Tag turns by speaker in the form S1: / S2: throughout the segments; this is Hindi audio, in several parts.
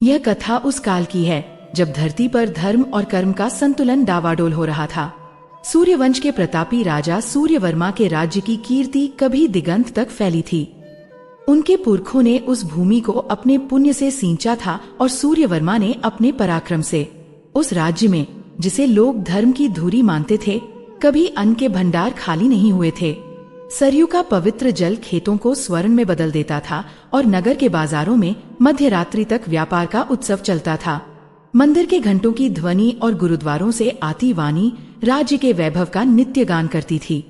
S1: यह कथा उस काल की है जब धरती पर धर्म और कर्म का संतुलन डावाडोल हो रहा था। सूर्यवंश के प्रतापी राजा सूर्यवर्मा के राज्य की कीर्ति कभी दिगंत तक फैली थी। उनके पुरखों ने उस भूमि को अपने पुण्य से सींचा था और सूर्यवर्मा ने अपने पराक्रम से उस राज्य में, जिसे लोग धर्म की धुरी मानते थे, कभी अन्न के भंडार खाली नहीं हुए थे। सरयू का पवित्र जल खेतों को स्वर्ण में बदल देता था और नगर के बाजारों में मध्य रात्रि तक व्यापार का उत्सव चलता था। मंदिर के घंटों की ध्वनि और गुरुद्वारों से आती वाणी राज्य के वैभव का नित्य गान करती थी।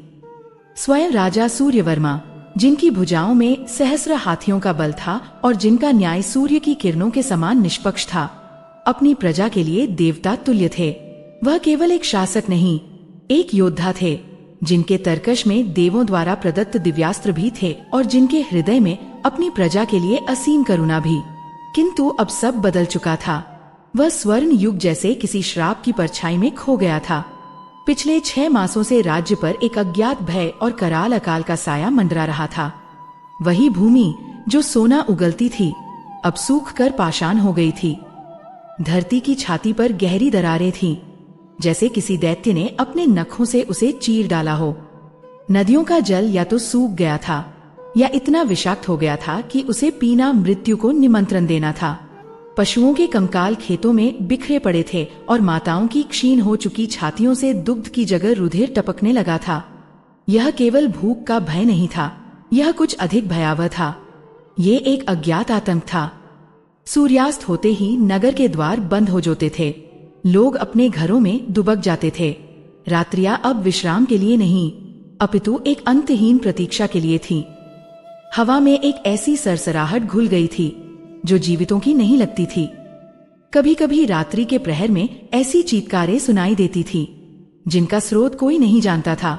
S1: स्वयं राजा सूर्यवर्मा, जिनकी भुजाओं में सहस्र हाथियों का बल था और जिनका न्याय सूर्य की किरणों के समान निष्पक्ष था, अपनी प्रजा के लिए देवता तुल्य थे। वह केवल एक शासक नहीं, एक योद्धा थे, जिनके तरकश में देवों द्वारा प्रदत्त दिव्यास्त्र भी थे और जिनके हृदय में अपनी प्रजा के लिए असीम करुणा भी। किंतु अब सब बदल चुका था। वह स्वर्ण युग जैसे किसी श्राप की परछाई में खो गया था। पिछले 6 मासों से राज्य पर एक अज्ञात भय और कराल अकाल का साया मंडरा रहा था। वही भूमि जो सोना उगलती थी, अब सूख कर पाषाण हो गई थी। धरती की छाती पर गहरी दरारें थीं, जैसे किसी दैत्य ने अपने नखों से उसे चीर डाला हो। नदियों का जल या तो सूख गया था या इतना विषाक्त हो गया था कि उसे पीना मृत्यु को निमंत्रण देना था। पशुओं के कंकाल खेतों में बिखरे पड़े थे और माताओं की क्षीण हो चुकी छातियों से दुग्ध की जगह रुधिर टपकने लगा था। यह केवल भूख का भय नहीं था, यह कुछ अधिक भयावह था। ये एक अज्ञात आतंक था। सूर्यास्त होते ही नगर के द्वार बंद हो जाते थे। लोग अपने घरों में दुबक जाते थे। रात्रियां अब विश्राम के लिए नहीं, अपितु एक अंतहीन प्रतीक्षा के लिए थी। हवा में एक ऐसी सरसराहट घुल गई थी जो जीवितों की नहीं लगती थी। कभी कभी रात्रि के प्रहर में ऐसी चीत्कारें सुनाई देती थी जिनका स्रोत कोई नहीं जानता था।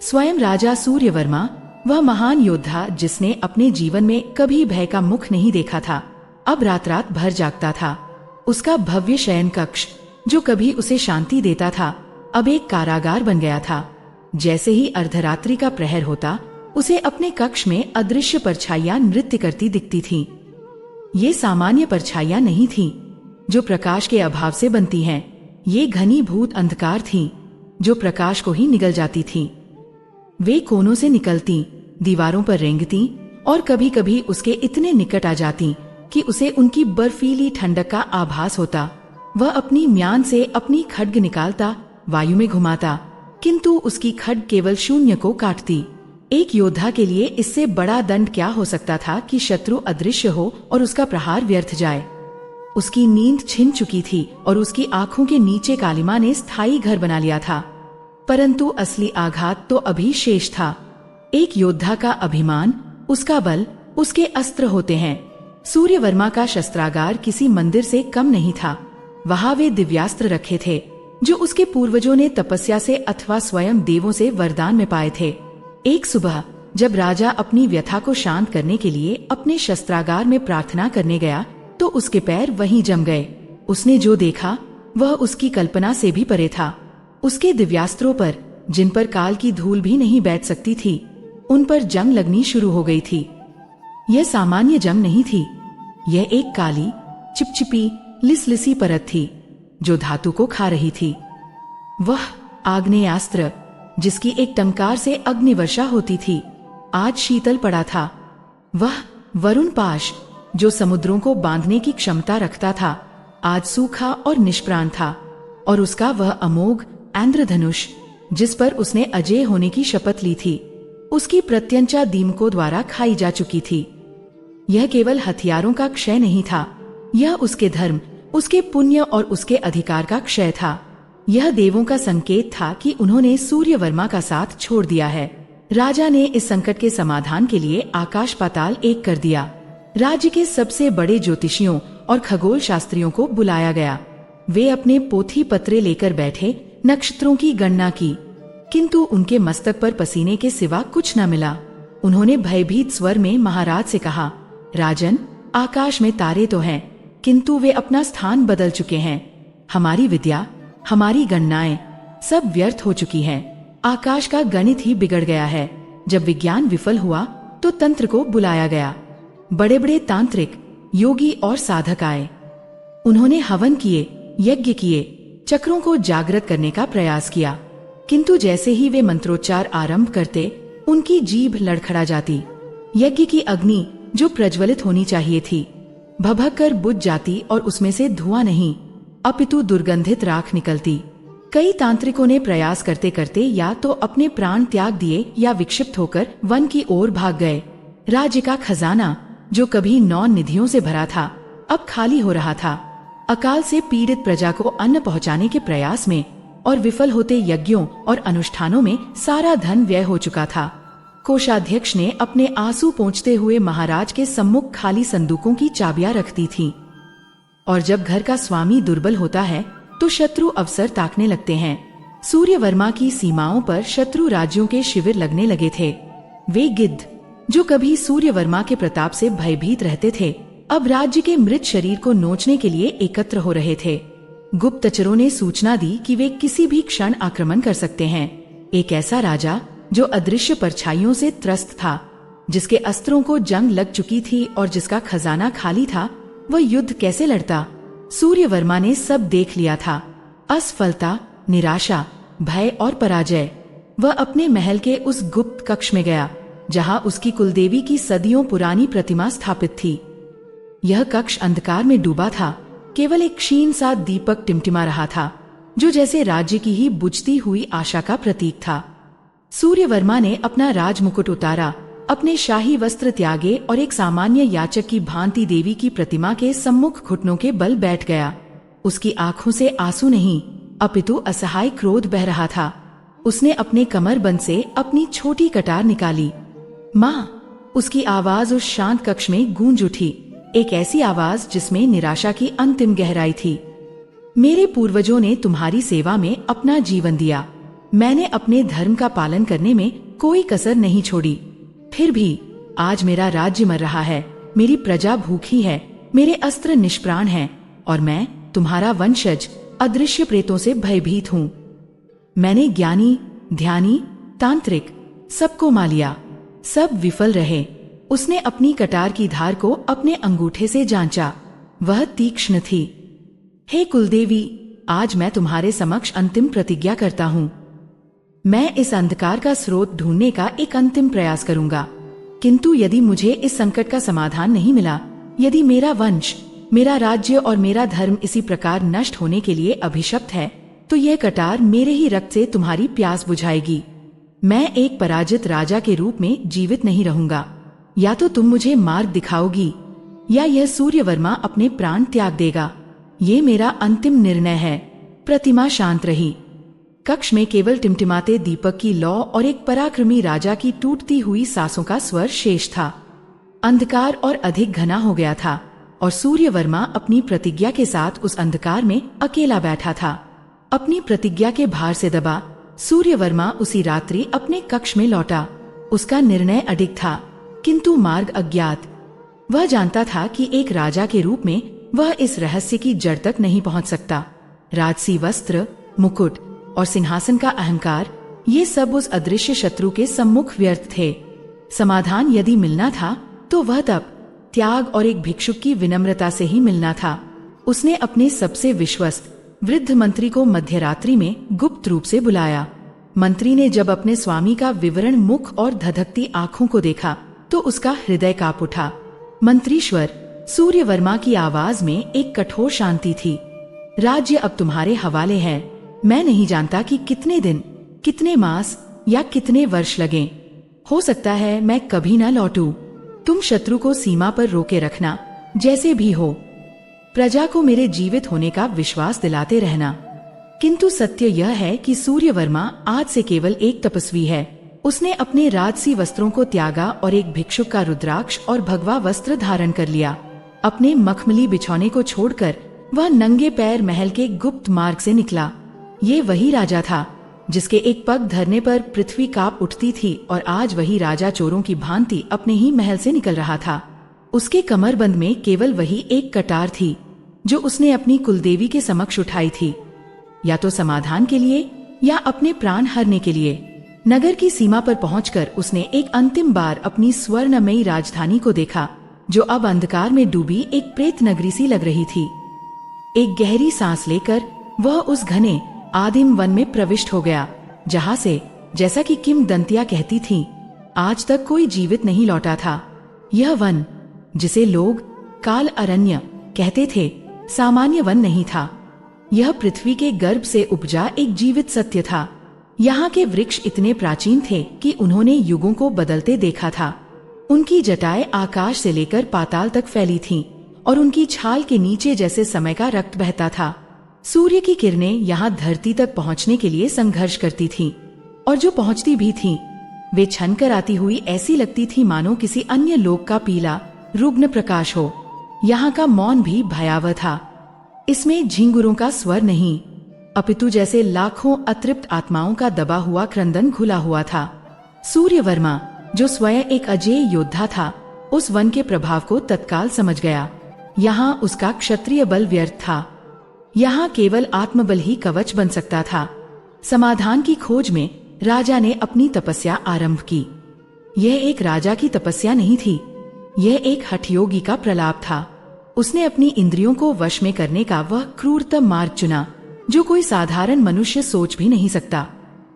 S1: स्वयं राजा सूर्यवर्मा, वह महान योद्धा जिसने अपने जीवन में कभी भय का मुख नहीं देखा था, अब रात रात भर जागता था। उसका भव्य शयन कक्ष, जो कभी उसे शांति देता था, अब एक कारागार बन गया था। जैसे ही अर्धरात्रि का प्रहर होता, उसे अपने कक्ष में अदृश्य परछाइयां नृत्य करती दिखती थीं। ये सामान्य परछाइयां नहीं थीं, जो प्रकाश के अभाव से बनती हैं। ये घनीभूत अंधकार थीं, जो प्रकाश को ही निगल जाती थीं। वे कोनों से निकलती, दीवारों पर रेंगती और कभी कभी उसके इतने निकट आ जाती कि उसे उनकी बर्फीली ठंडक का आभास होता। वह अपनी म्यान से अपनी खड्ग निकालता, वायु में घुमाता, किंतु उसकी खड्ग केवल शून्य को काटती। एक योद्धा के लिए इससे बड़ा दंड क्या हो सकता था कि शत्रु अदृश्य हो और उसका प्रहार व्यर्थ जाए। उसकी नींद छिन चुकी थी और उसकी आंखों के नीचे कालिमा ने स्थायी घर बना लिया था। परंतु असली आघात तो अभी शेष था। एक योद्धा का अभिमान, उसका बल, उसके अस्त्र होते हैं। सूर्यवर्मा का शस्त्रागार किसी मंदिर से कम नहीं था। वहां वे दिव्यास्त्र रखे थे जो उसके पूर्वजों ने तपस्या से अथवा स्वयं देवों से वरदान में पाए थे। एक सुबह जब राजा अपनी व्यथा को शांत करने के लिए अपने शस्त्रागार में प्रार्थना करने गया, तो उसके पैर वहीं जम गए। उसने जो देखा वह उसकी कल्पना से भी परे था। उसके दिव्यास्त्रों पर, जिन पर काल की धूल भी नहीं बैठ सकती थी, उन पर जंग लगनी शुरू हो गई थी। यह सामान्य जंग नहीं थी, यह एक काली, चिपचिपी, लिसलिसी परत थी जो धातु को खा रही थी। वह आग्नेयास्त्र, जिसकी एक टंकार से अग्निवर्षा होती थी, आज शीतल पड़ा था। वह वरुण पाश, जो समुद्रों को बांधने की क्षमता रखता था, आज सूखा और निष्प्राण था। और उसका वह अमोघ इंद्रधनुष, जिस पर उसने अजेय होने की शपथ ली थी, उसकी प्रत्यंचा दीमकों द्वारा खाई जा चुकी थी। यह केवल हथियारों का क्षय नहीं था, यह उसके धर्म, उसके पुण्य और उसके अधिकार का क्षय था। यह देवों का संकेत था कि उन्होंने सूर्यवर्मा का साथ छोड़ दिया है। राजा ने इस संकट के समाधान के लिए आकाश पाताल एक कर दिया। राज्य के सबसे बड़े ज्योतिषियों और खगोल शास्त्रियों को बुलाया गया। वे अपने पोथी पत्रे लेकर बैठे, नक्षत्रों की गणना की, किंतु उनके मस्तक पर पसीने के सिवा कुछ न मिला। उन्होंने भयभीत स्वर में महाराज से कहा, राजन, आकाश में तारे तो हैं, किंतु वे अपना स्थान बदल चुके हैं। हमारी विद्या, हमारी गणनाएं सब व्यर्थ हो चुकी हैं। आकाश का गणित ही बिगड़ गया है। जब विज्ञान विफल हुआ तो तंत्र को बुलाया गया। बड़े बड़े तांत्रिक, योगी और साधक आए। उन्होंने हवन किए, यज्ञ किए, चक्रों को जागृत करने का प्रयास किया, किंतु जैसे ही वे मंत्रोच्चार आरंभ करते उनकी जीभ लड़खड़ा जाती। यज्ञ की अग्नि जो प्रज्वलित होनी चाहिए थी भभक कर बुझ जाती और उसमें से धुआं नहीं अपितु दुर्गंधित राख निकलती। कई तांत्रिकों ने प्रयास करते करते या तो अपने प्राण त्याग दिए या विक्षिप्त होकर वन की ओर भाग गए। राज्य का खजाना जो कभी 9 निधियों से भरा था अब खाली हो रहा था। अकाल से पीड़ित प्रजा को अन्न पहुंचाने के प्रयास में और विफल होते यज्ञों और अनुष्ठानों में सारा धन व्यय हो चुका था। कोषाध्यक्ष ने अपने आंसू पोंछते हुए महाराज के सम्मुख खाली संदूकों की चाबियां रख दी थी। और जब घर का स्वामी दुर्बल होता है तो शत्रु अवसर ताकने लगते हैं। सूर्यवर्मा की सीमाओं पर शत्रु राज्यों के शिविर लगने लगे थे। वे गिद्ध जो कभी सूर्यवर्मा के प्रताप से भयभीत रहते थे अब राज्य के मृत शरीर को नोचने के लिए एकत्र हो रहे थे। गुप्तचरों ने सूचना दी कि वे किसी भी क्षण आक्रमण कर सकते हैं। एक ऐसा राजा जो अदृश्य परछाइयों से त्रस्त था, जिसके अस्त्रों को जंग लग चुकी थी और जिसका खजाना खाली था, वह युद्ध कैसे लड़ता? सूर्यवर्मा ने सब देख लिया था। असफलता, निराशा, भय और पराजय। वह अपने महल के उस गुप्त कक्ष में गया जहां उसकी कुलदेवी की सदियों पुरानी प्रतिमा स्थापित थी। यह कक्ष अंधकार में डूबा था। केवल एक क्षीण सा दीपक टिमटिमा रहा था जो जैसे राज्य की ही बुझती हुई आशा का प्रतीक था। सूर्यवर्मा ने अपना राजमुकुट उतारा, अपने शाही वस्त्र त्यागे और एक सामान्य याचक की भांति देवी की प्रतिमा के सम्मुख घुटनों के बल बैठ गया। उसकी आंखों से आंसू नहीं अपितु असहाय क्रोध बह रहा था। उसने अपने कमरबंद से अपनी छोटी कटार निकाली। माँ! उसकी आवाज उस शांत कक्ष में गूंज उठी, एक ऐसी आवाज जिसमें निराशा की अंतिम गहराई थी। मेरे पूर्वजों ने तुम्हारी सेवा में अपना जीवन दिया। मैंने अपने धर्म का पालन करने में कोई कसर नहीं छोड़ी। फिर भी आज मेरा राज्य मर रहा है, मेरी प्रजा भूखी है, मेरे अस्त्र निष्प्राण हैं और मैं तुम्हारा वंशज अदृश्य प्रेतों से भयभीत हूँ। मैंने ज्ञानी, ध्यानी, तांत्रिक सबको मा लिया, सब विफल रहे। उसने अपनी कटार की धार को अपने अंगूठे से जांचा, वह तीक्ष्ण थी। हे कुलदेवी, आज मैं तुम्हारे समक्ष अंतिम प्रतिज्ञा करता हूँ। मैं इस अंधकार का स्रोत ढूंढने का एक अंतिम प्रयास करूंगा, किंतु यदि मुझे इस संकट का समाधान नहीं मिला, यदि मेरा वंश, मेरा राज्य और मेरा धर्म इसी प्रकार नष्ट होने के लिए अभिशप्त है, तो यह कटार मेरे ही रक्त से तुम्हारी प्यास बुझाएगी। मैं एक पराजित राजा के रूप में जीवित नहीं रहूंगा। या तो तुम मुझे मार्ग दिखाओगी या यह सूर्यवर्मा अपने प्राण त्याग देगा। ये मेरा अंतिम निर्णय है। प्रतिमा शांत रही। कक्ष में केवल टिमटिमाते दीपक की लौ और एक पराक्रमी राजा की टूटती हुई सांसों का स्वर शेष था। अंधकार और अधिक घना हो गया था और सूर्यवर्मा अपनी प्रतिज्ञा के साथ उस अंधकार में अकेला बैठा था। अपनी प्रतिज्ञा के भार से दबा, सूर्यवर्मा उसी रात्रि अपने कक्ष में लौटा। उसका निर्णय अडिग था, किंतु मार्ग अज्ञात। वह जानता था कि एक राजा के रूप में वह इस रहस्य की जड़ तक नहीं पहुंच सकता। राजसी वस्त्र, मुकुट और सिंहासन का अहंकार, ये सब उस अदृश्य शत्रु के सम्मुख व्यर्थ थे। समाधान यदि मिलना था तो वह तब त्याग और एक भिक्षुक की विनम्रता से ही मिलना था। उसने अपने सबसे विश्वस्त वृद्ध मंत्री को मध्यरात्रि में गुप्त रूप से बुलाया। मंत्री ने जब अपने स्वामी का विवरण मुख और धधकती आंखों को देखा तो उसका हृदय कांप उठा। मंत्रीश्वर, सूर्यवर्मा की आवाज में एक कठोर शांति थी। राज्य अब तुम्हारे हवाले है। मैं नहीं जानता कि कितने दिन, कितने मास या कितने वर्ष लगे। हो सकता है मैं कभी न लौटूं। तुम शत्रु को सीमा पर रोके रखना, जैसे भी हो। प्रजा को मेरे जीवित होने का विश्वास दिलाते रहना। किंतु सत्य यह है कि सूर्यवर्मा आज से केवल एक तपस्वी है। उसने अपने राजसी वस्त्रों को त्यागा और एक भिक्षुक का रुद्राक्ष और भगवा वस्त्र धारण कर लिया। अपने मखमली बिछौने को छोड़कर वह नंगे पैर महल के गुप्त मार्ग से निकला। ये वही राजा था जिसके एक पग धरने पर पृथ्वी कांप उठती थी और आज वही राजा चोरों की भांति अपने ही महल से निकल रहा था। उसके कमरबंद में केवल वही एक कटार थी जो उसने अपनी कुलदेवी के समक्ष उठाई थी, या तो समाधान के लिए या अपने प्राण हरने के लिए। नगर की सीमा पर पहुंचकर उसने एक अंतिम बार अपनी स्वर्णमयी राजधानी को देखा, जो अब अंधकार में डूबी एक प्रेत नगरी सी लग रही थी। एक गहरी सांस लेकर वह उस घने आदिम वन में प्रविष्ट हो गया, जहाँ से, जैसा कि किंवदंतियां कहती थीं, आज तक कोई जीवित नहीं लौटा था। यह वन, जिसे लोग काल अरण्य कहते थे, सामान्य वन नहीं था। यह पृथ्वी के गर्भ से उपजा एक जीवित सत्य था। यहाँ के वृक्ष इतने प्राचीन थे कि उन्होंने युगों को बदलते देखा था। उनकी जटाएं आकाश से लेकर पाताल तक फैली थीं और उनकी छाल के नीचे जैसे समय का रक्त बहता था। सूर्य की किरणें यहाँ धरती तक पहुँचने के लिए संघर्ष करती थीं, और जो पहुँचती भी थीं, वे छनकर आती हुई ऐसी लगती थी मानो किसी अन्य लोक का पीला रुग्ण प्रकाश हो। यहाँ का मौन भी भयावह था। इसमें झिंगुरों का स्वर नहीं, अपितु जैसे लाखों अतृप्त आत्माओं का दबा हुआ क्रंदन घुला हुआ था। सूर्यवर्मा, जो स्वयं एक अजेय योद्धा था, उस वन के प्रभाव को तत्काल समझ गया। यहाँ उसका क्षत्रिय बल व्यर्थ था। यहाँ केवल आत्मबल ही कवच बन सकता था। समाधान की खोज में राजा ने अपनी तपस्या आरंभ की। यह एक राजा की तपस्या नहीं थी, यह एक हठयोगी का प्रलाप था। उसने अपनी इंद्रियों को वश में करने का वह क्रूरतम मार्ग चुना, जो कोई साधारण मनुष्य सोच भी नहीं सकता।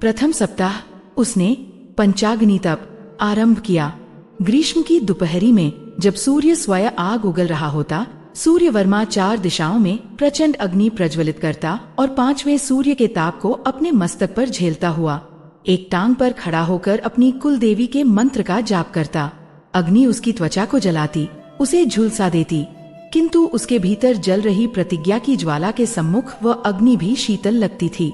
S1: प्रथम सप्ताह उसने पंचाग्नि तप आरंभ किया। ग्रीष्म की दोपहरी में, जब सूर्य स्वयं आग उगल रहा होता, सूर्यवर्मा 4 दिशाओं में प्रचंड अग्नि प्रज्वलित करता और 5वें सूर्य के ताप को अपने मस्तक पर झेलता हुआ एक टांग पर खड़ा होकर अपनी कुल देवी के मंत्र का जाप करता। अग्नि उसकी त्वचा को जलाती, उसे झुलसा देती, किंतु उसके भीतर जल रही प्रतिज्ञा की ज्वाला के सम्मुख वह अग्नि भी शीतल लगती थी।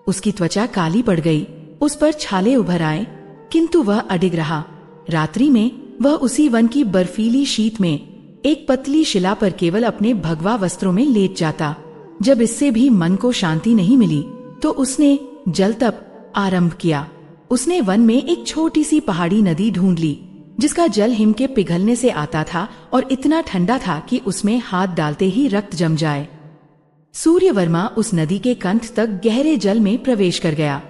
S1: उसकी त्वचा काली पड़ गई, उस पर छाले उभर आए, किंतु वह अडिग रहा। रात्रि में वह उसी वन की बर्फीली शीत में एक पतली शिला पर केवल अपने भगवा वस्त्रों में लेट जाता। जब इससे भी मन को शांति नहीं मिली, तो उसने जल तप आरंभ किया। उसने वन में एक छोटी सी पहाड़ी नदी ढूंढ ली, जिसका जल हिम के पिघलने से आता था और इतना ठंडा था कि उसमें हाथ डालते ही रक्त जम जाए। सूर्यवर्मा उस नदी के कंठ तक गहरे जल में प्रवेश कर गया।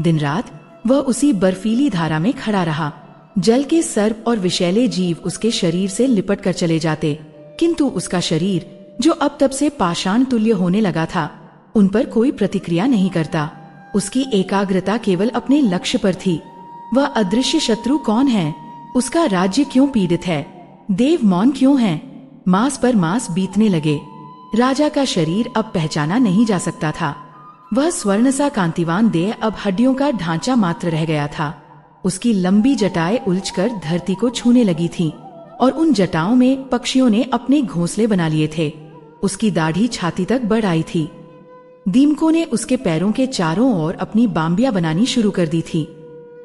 S1: दिन रात वह उसी बर्फीली धारा में खड़ा रहा। जल के सर्प और विषैले जीव उसके शरीर से लिपट कर चले जाते, किंतु उसका शरीर, जो अब तब से पाषाण तुल्य होने लगा था, उन पर कोई प्रतिक्रिया नहीं करता। उसकी एकाग्रता केवल अपने लक्ष्य पर थी। वह अदृश्य शत्रु कौन है? उसका राज्य क्यों पीड़ित है? देव मौन क्यों हैं? मास पर मास बीतने लगे। राजा का शरीर अब पहचाना नहीं जा सकता था। वह स्वर्ण सा कांतिवान देह अब हड्डियों का ढांचा मात्र रह गया था। उसकी लंबी जटाएं उलझकर धरती को छूने लगी थीं, और उन जटाओं में पक्षियों ने अपने घोंसले बना लिए थे। उसकी दाढ़ी छाती तक बढ़ आई थी। दीमकों ने उसके पैरों के चारों ओर अपनी बाम्बियां बनानी शुरू कर दी थी।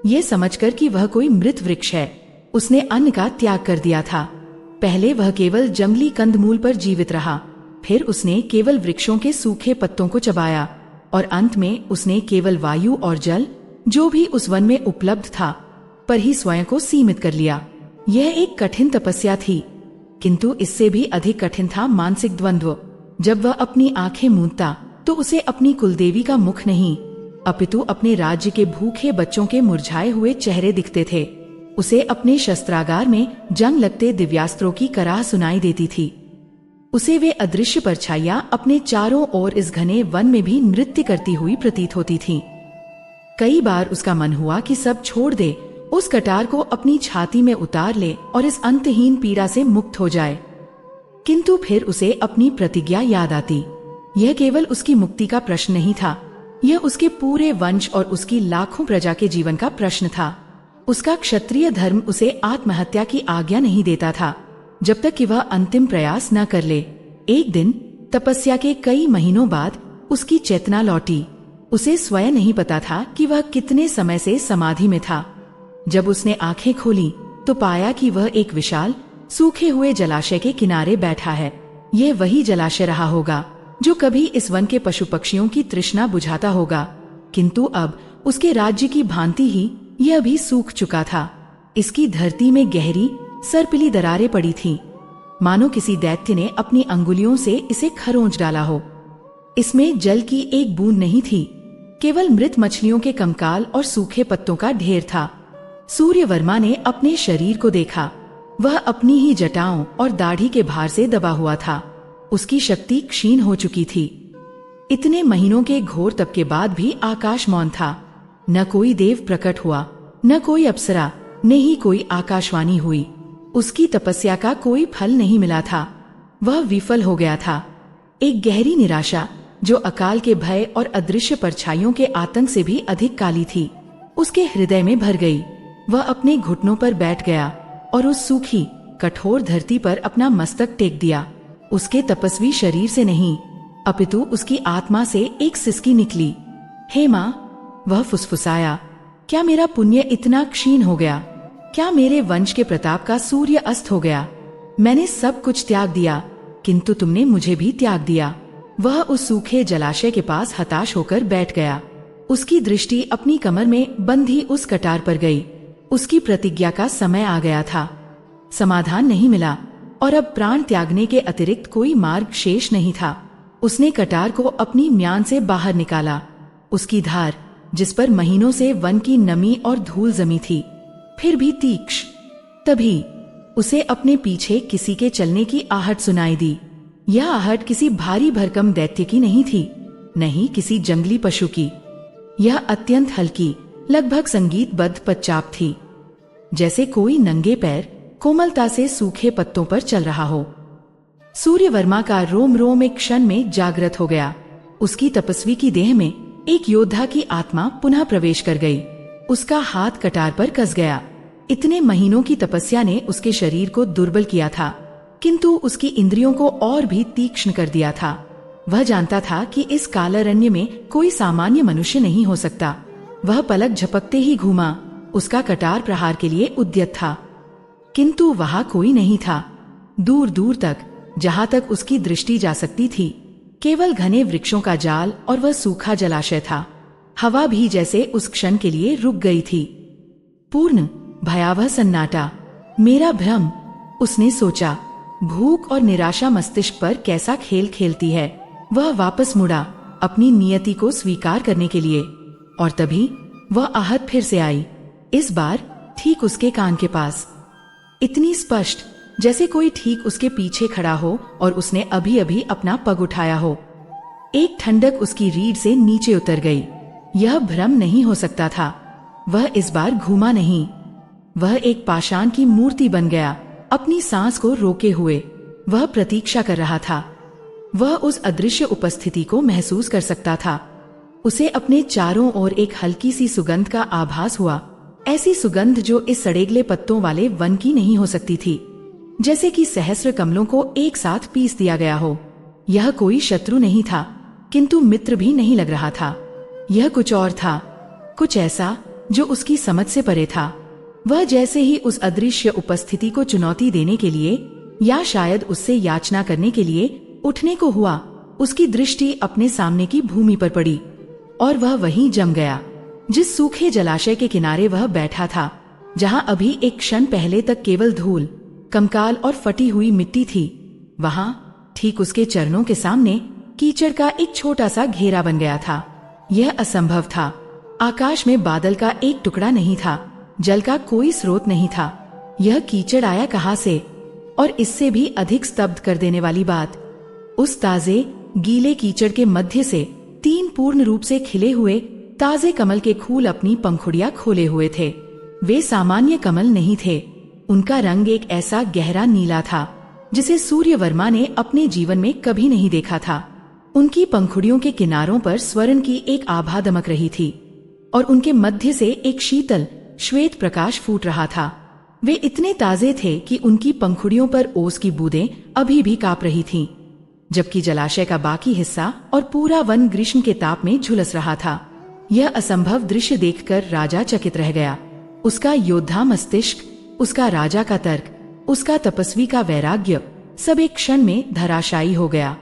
S1: ये समझकर कि वह कोई मृत वृक्ष है, उसने अन्न का त्याग कर दिया था। पहले वह केवल जंगली कंदमूल पर जीवित रहा, फिर उसने केवल वृक्षों के सूखे पत्तों को चबाया, और अंत में उसने केवल वायु और जल, जो भी उस वन में उपलब्ध था, पर ही स्वयं को सीमित कर लिया। यह एक कठिन तपस्या थी, किंतु इससे भी अधिक कठिन था मानसिक द्वंद्व। जब वह अपनी आंखें मूंदता, तो उसे अपनी कुलदेवी का मुख नहीं, अपितु अपने राज्य के भूखे बच्चों के मुरझाए हुए चेहरे दिखते थे। उसे अपने शस्त्रागार में जंग लगते दिव्यास्त्रों की कराह सुनाई देती थी। उसे वे अदृश्य परछाइयां अपने चारों ओर इस घने वन में भी नृत्य करती हुई प्रतीत होती थीं। कई बार उसका मन हुआ कि सब छोड़ दे, उस कटार को अपनी छाती में उतार ले और इस अंतहीन पीड़ा से मुक्त हो जाए, किंतु फिर उसे अपनी प्रतिज्ञा याद आती। यह केवल उसकी मुक्ति का प्रश्न नहीं था, यह उसके पूरे वंश और उसकी लाखों प्रजा के जीवन का प्रश्न था। उसका क्षत्रिय धर्म उसे आत्महत्या की आज्ञा नहीं देता था, जब तक कि वह अंतिम प्रयास न कर ले। एक दिन तपस्या के कई महीनों बाद उसकी चेतना लौटी। उसे स्वयं नहीं पता था कि वह कितने समय से समाधि में था। जब उसने आंखें खोली, तो पाया कि वह एक विशाल सूखे हुए जलाशय के किनारे बैठा है। यह वही जलाशय रहा होगा जो कभी इस वन के पशु पक्षियों की तृष्णा बुझाता होगा, किंतु अब उसके राज्य की भांति ही यह भी सूख चुका था। इसकी धरती में गहरी सर्पिली दरारें पड़ी थीं, मानो किसी दैत्य ने अपनी अंगुलियों से इसे खरोंच डाला हो। इसमें जल की एक बूंद नहीं थी, केवल मृत मछलियों के कंकाल और सूखे पत्तों का ढेर था। सूर्यवर्मा ने अपने शरीर को देखा। वह अपनी ही जटाओं और दाढ़ी के भार से दबा हुआ था। उसकी शक्ति क्षीण हो चुकी थी। इतने महीनों के घोर तप के बाद भी आकाश मौन था। न कोई देव प्रकट हुआ, न कोई अप्सरा, न ही कोई आकाशवाणी हुई। उसकी तपस्या का कोई फल नहीं मिला था। वह विफल हो गया था। एक गहरी निराशा, जो अकाल के भय और अदृश्य परछाइयों के आतंक से भी अधिक काली थी, उसके हृदय में भर गई। वह अपने घुटनों पर बैठ गया और उस सूखी कठोर धरती पर अपना मस्तक टेक दिया। उसके तपस्वी शरीर से नहीं, अपितु उसकी आत्मा से एक सिसकी निकली। हे माँ, वह फुसफुसाया, क्या मेरा पुण्य इतना क्षीण हो गया? क्या मेरे वंश के प्रताप का सूर्य अस्त हो गया? मैंने सब कुछ त्याग दिया, किंतु तुमने मुझे भी त्याग दिया। वह उस सूखे जलाशय के पास हताश होकर बैठ गया। उसकी दृष्टि अपनी कमर में बंधी उस कटार पर गई। उसकी प्रतिज्ञा का समय आ गया था। समाधान नहीं मिला और अब प्राण त्यागने के अतिरिक्त कोई मार्ग शेष नहीं था। उसने कटार को अपनी म्यान से बाहर निकाला। उसकी धार, जिस पर महीनों से वन की नमी और धूल जमी थी, फिर भी तीक्ष्ण। तभी उसे अपने पीछे किसी के चलने की आहट सुनाई दी। यह आहट किसी भारी भरकम दैत्य की नहीं थी, नहीं किसी जंगली पशु की। यह अत्यंत हल्की, लगभग संगीतबद्ध पदचाप थी, जैसे कोई नंगे पैर कोमलता से सूखे पत्तों पर चल रहा हो। सूर्यवर्मा का रोम रोम एक क्षण में जागृत हो गया। उसकी तपस्वी की देह में एक योद्धा की आत्मा पुनः प्रवेश कर गई। उसका हाथ कटार पर कस गया। इतने महीनों की तपस्या ने उसके शरीर को दुर्बल किया था, किंतु उसकी इंद्रियों को और भी तीक्ष्ण कर दिया था। वह जानता था कि इस कालारण्य में कोई सामान्य मनुष्य नहीं हो सकता। वह पलक झपकते ही घूमा, उसका कटार प्रहार के लिए उद्यत था, किंतु वहां कोई नहीं था। दूर दूर तक, जहां तक उसकी दृष्टि जा सकती थी, केवल घने वृक्षों का जाल और वह सूखा जलाशय था। हवा भी जैसे उस क्षण के लिए रुक गई थी। पूर्ण भयावह सन्नाटा। मेरा भ्रम, उसने सोचा। भूख और निराशा मस्तिष्क पर कैसा खेल खेलती है। वह वापस मुड़ा अपनी नियति को स्वीकार करने के लिए, और तभी वह आहट फिर से आई। इस बार ठीक उसके कान के पास, इतनी स्पष्ट जैसे कोई ठीक उसके पीछे खड़ा हो और उसने अभी अभी अपना पग उठाया हो। एक ठंडक उसकी रीढ़ से नीचे उतर गई। यह भ्रम नहीं हो सकता था। वह इस बार घूमा नहीं। वह एक पाषाण की मूर्ति बन गया, अपनी सांस को रोके हुए। वह प्रतीक्षा कर रहा था। वह उस अदृश्य उपस्थिति को महसूस कर सकता था। उसे अपने चारों ओर एक हल्की सी सुगंध का आभास हुआ, ऐसी सुगंध जो इस सड़ेगले पत्तों वाले वन की नहीं हो सकती थी, जैसे कि सहस्र कमलों को एक साथ पीस दिया गया हो। यह कोई शत्रु नहीं था, किंतु मित्र भी नहीं लग रहा था। यह कुछ और था, कुछ ऐसा जो उसकी समझ से परे था। वह जैसे ही उस अदृश्य उपस्थिति को चुनौती देने के लिए, या शायद उससे याचना करने के लिए उठने को हुआ, उसकी दृष्टि अपने सामने की भूमि पर पड़ी और वह वहीं जम गया, जिस सूखे जलाशय के किनारे वह बैठा था, जहां अभी एक क्षण पहले तक केवल धूल, कंकाल और फटी हुई मिट्टी थी। वहां ठीक उसके चरणों के सामने कीचड़ का एक छोटा सा घेरा बन गया था। यह असंभव था। आकाश में बादल का एक टुकड़ा नहीं था, जल का कोई स्रोत नहीं था। यह कीचड़ आया कहां से? और इससे भी अधिक स्तब्ध कर देने वाली बात, उस ताजे गीले कीचड़ के मध्य से 3 पूर्ण रूप से खिले हुए ताजे कमल के फूल अपनी पंखुड़ियां खोले हुए थे। वे सामान्य कमल नहीं थे। उनका रंग एक ऐसा गहरा नीला था जिसे सूर्यवर्मा ने अपने जीवन में कभी नहीं देखा था। उनकी पंखुड़ियों के किनारों पर स्वर्ण की एक आभा दमक रही थी और उनके मध्य से एक शीतल श्वेत प्रकाश फूट रहा था। वे इतने ताजे थे कि उनकी पंखुड़ियों पर ओस की बूंदें अभी भी कांप रही थीं, जबकि जलाशय का बाकी हिस्सा और पूरा वन ग्रीष्म के ताप में झुलस रहा था। यह असंभव दृश्य देखकर राजा चकित रह गया। उसका योद्धा मस्तिष्क, उसका राजा का तर्क, उसका तपस्वी का वैराग्य, सब एक क्षण में धराशायी हो गया।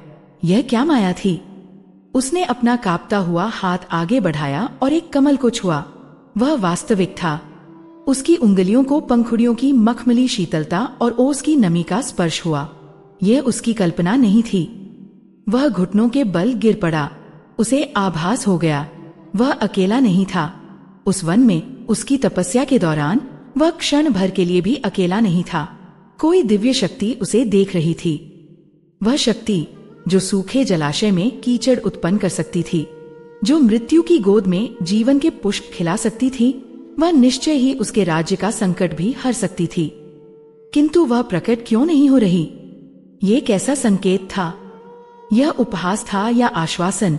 S1: यह क्या माया थी? उसने अपना कांपता हुआ हाथ आगे बढ़ाया और एक कमल को छुआ। वह वास्तविक था। उसकी उंगलियों को पंखुड़ियों की मखमली शीतलता और ओस की नमी का स्पर्श हुआ। यह उसकी कल्पना नहीं थी। वह घुटनों के बल गिर पड़ा। उसे आभास हो गया, वह अकेला नहीं था। उस वन में उसकी तपस्या के दौरान वह क्षण भर के लिए भी अकेला नहीं था। कोई दिव्य शक्ति उसे देख रही थी। वह शक्ति जो सूखे जलाशय में कीचड़ उत्पन्न कर सकती थी, जो मृत्यु की गोद में जीवन के पुष्प खिला सकती थी, वह निश्चय ही उसके राज्य का संकट भी हर सकती थी। किंतु वह प्रकट क्यों नहीं हो रही? ये कैसा संकेत था? यह उपहास था या आश्वासन?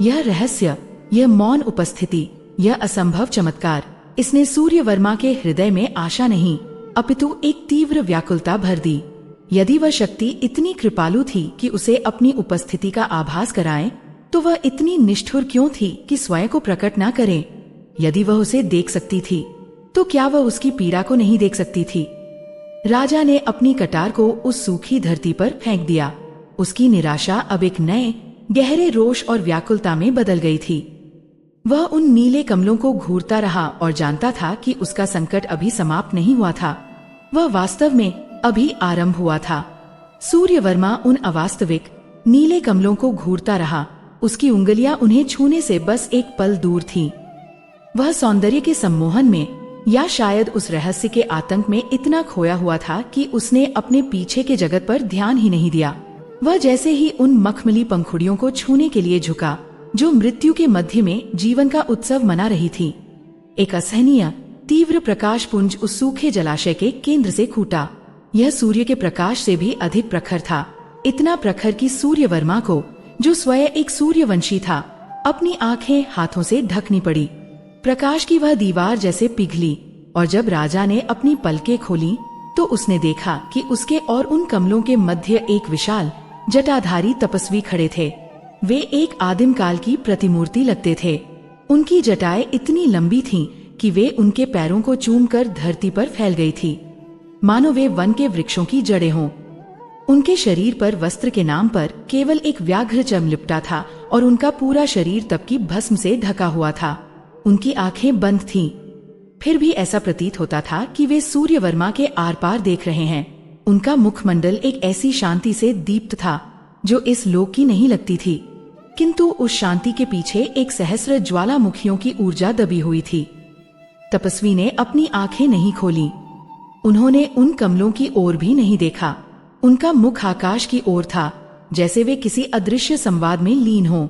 S1: यह रहस्य, यह मौन उपस्थिति, यह असंभव चमत्कार, इसने सूर्यवर्मा के हृदय में आशा नहीं अपितु एक तीव्र व्याकुलता भर दी। यदि वह शक्ति इतनी कृपालु थी कि उसे अपनी उपस्थिति का आभास कराए, तो वह इतनी निष्ठुर क्यों थी कि स्वयं को प्रकट न करे? यदि वह उसे देख सकती थी, तो क्या वह उसकी पीड़ा को नहीं देख सकती थी? राजा ने अपनी कटार को उस सूखी धरती पर फेंक दिया। उसकी निराशा अब एक नए गहरे रोष और व्याकुलता में बदल गई थी। वह उन नीले कमलों को घूरता रहा और जानता था कि उसका संकट अभी समाप्त नहीं हुआ था, वह वास्तव में अभी आरंभ हुआ था। सूर्यवर्मा उन अवास्तविक नीले कमलों को घूरता रहा। उसकी उंगलियां उन्हें छूने से बस एक पल दूर थीं। वह सौंदर्य के सम्मोहन में या शायद उस रहस्य के आतंक में इतना खोया हुआ था कि उसने अपने पीछे के जगत पर ध्यान ही नहीं दिया। वह जैसे ही उन मखमली पंखुड़ियों को छूने के लिए झुका जो मृत्यु के मध्य में जीवन का उत्सव मना रही थी। एक असहनीय तीव्र प्रकाश पुंज उस सूखे जलाशय के केंद्र से फूटा। यह सूर्य के प्रकाश से भी अधिक प्रखर था, इतना प्रखर कि सूर्यवर्मा को, जो स्वयं एक सूर्यवंशी था, अपनी आंखें हाथों से ढकनी पड़ी। प्रकाश की वह दीवार जैसे पिघली और जब राजा ने अपनी पलकें खोली तो उसने देखा कि उसके और उन कमलों के मध्य एक विशाल जटाधारी तपस्वी खड़े थे। वे एक आदिम काल की प्रतिमूर्ति लगते थे। उनकी जटाएं इतनी लंबी थीं कि वे उनके पैरों को चूमकर धरती पर फैल गई थी, मानो वे वन के वृक्षों की जड़ें हों। उनके शरीर पर वस्त्र के नाम पर केवल एक व्याघ्र चर्म लिपटा था और उनका पूरा शरीर तपकी भस्म से ढका हुआ था। उनकी आंखें बंद थीं, फिर भी ऐसा प्रतीत होता था कि वे सूर्यवर्मा के आर पार देख रहे हैं। उनका मुखमंडल एक ऐसी शांति से दीप्त था जो इस लोक की नहीं लगती थी, किंतु उस शांति के पीछे एक सहस्र ज्वालामुखियों की ऊर्जा दबी हुई थी। तपस्वी ने अपनी आंखें नहीं खोली। उन्होंने उन कमलों की ओर भी नहीं देखा। उनका मुख आकाश की ओर था, जैसे वे किसी अदृश्य संवाद में लीन हों।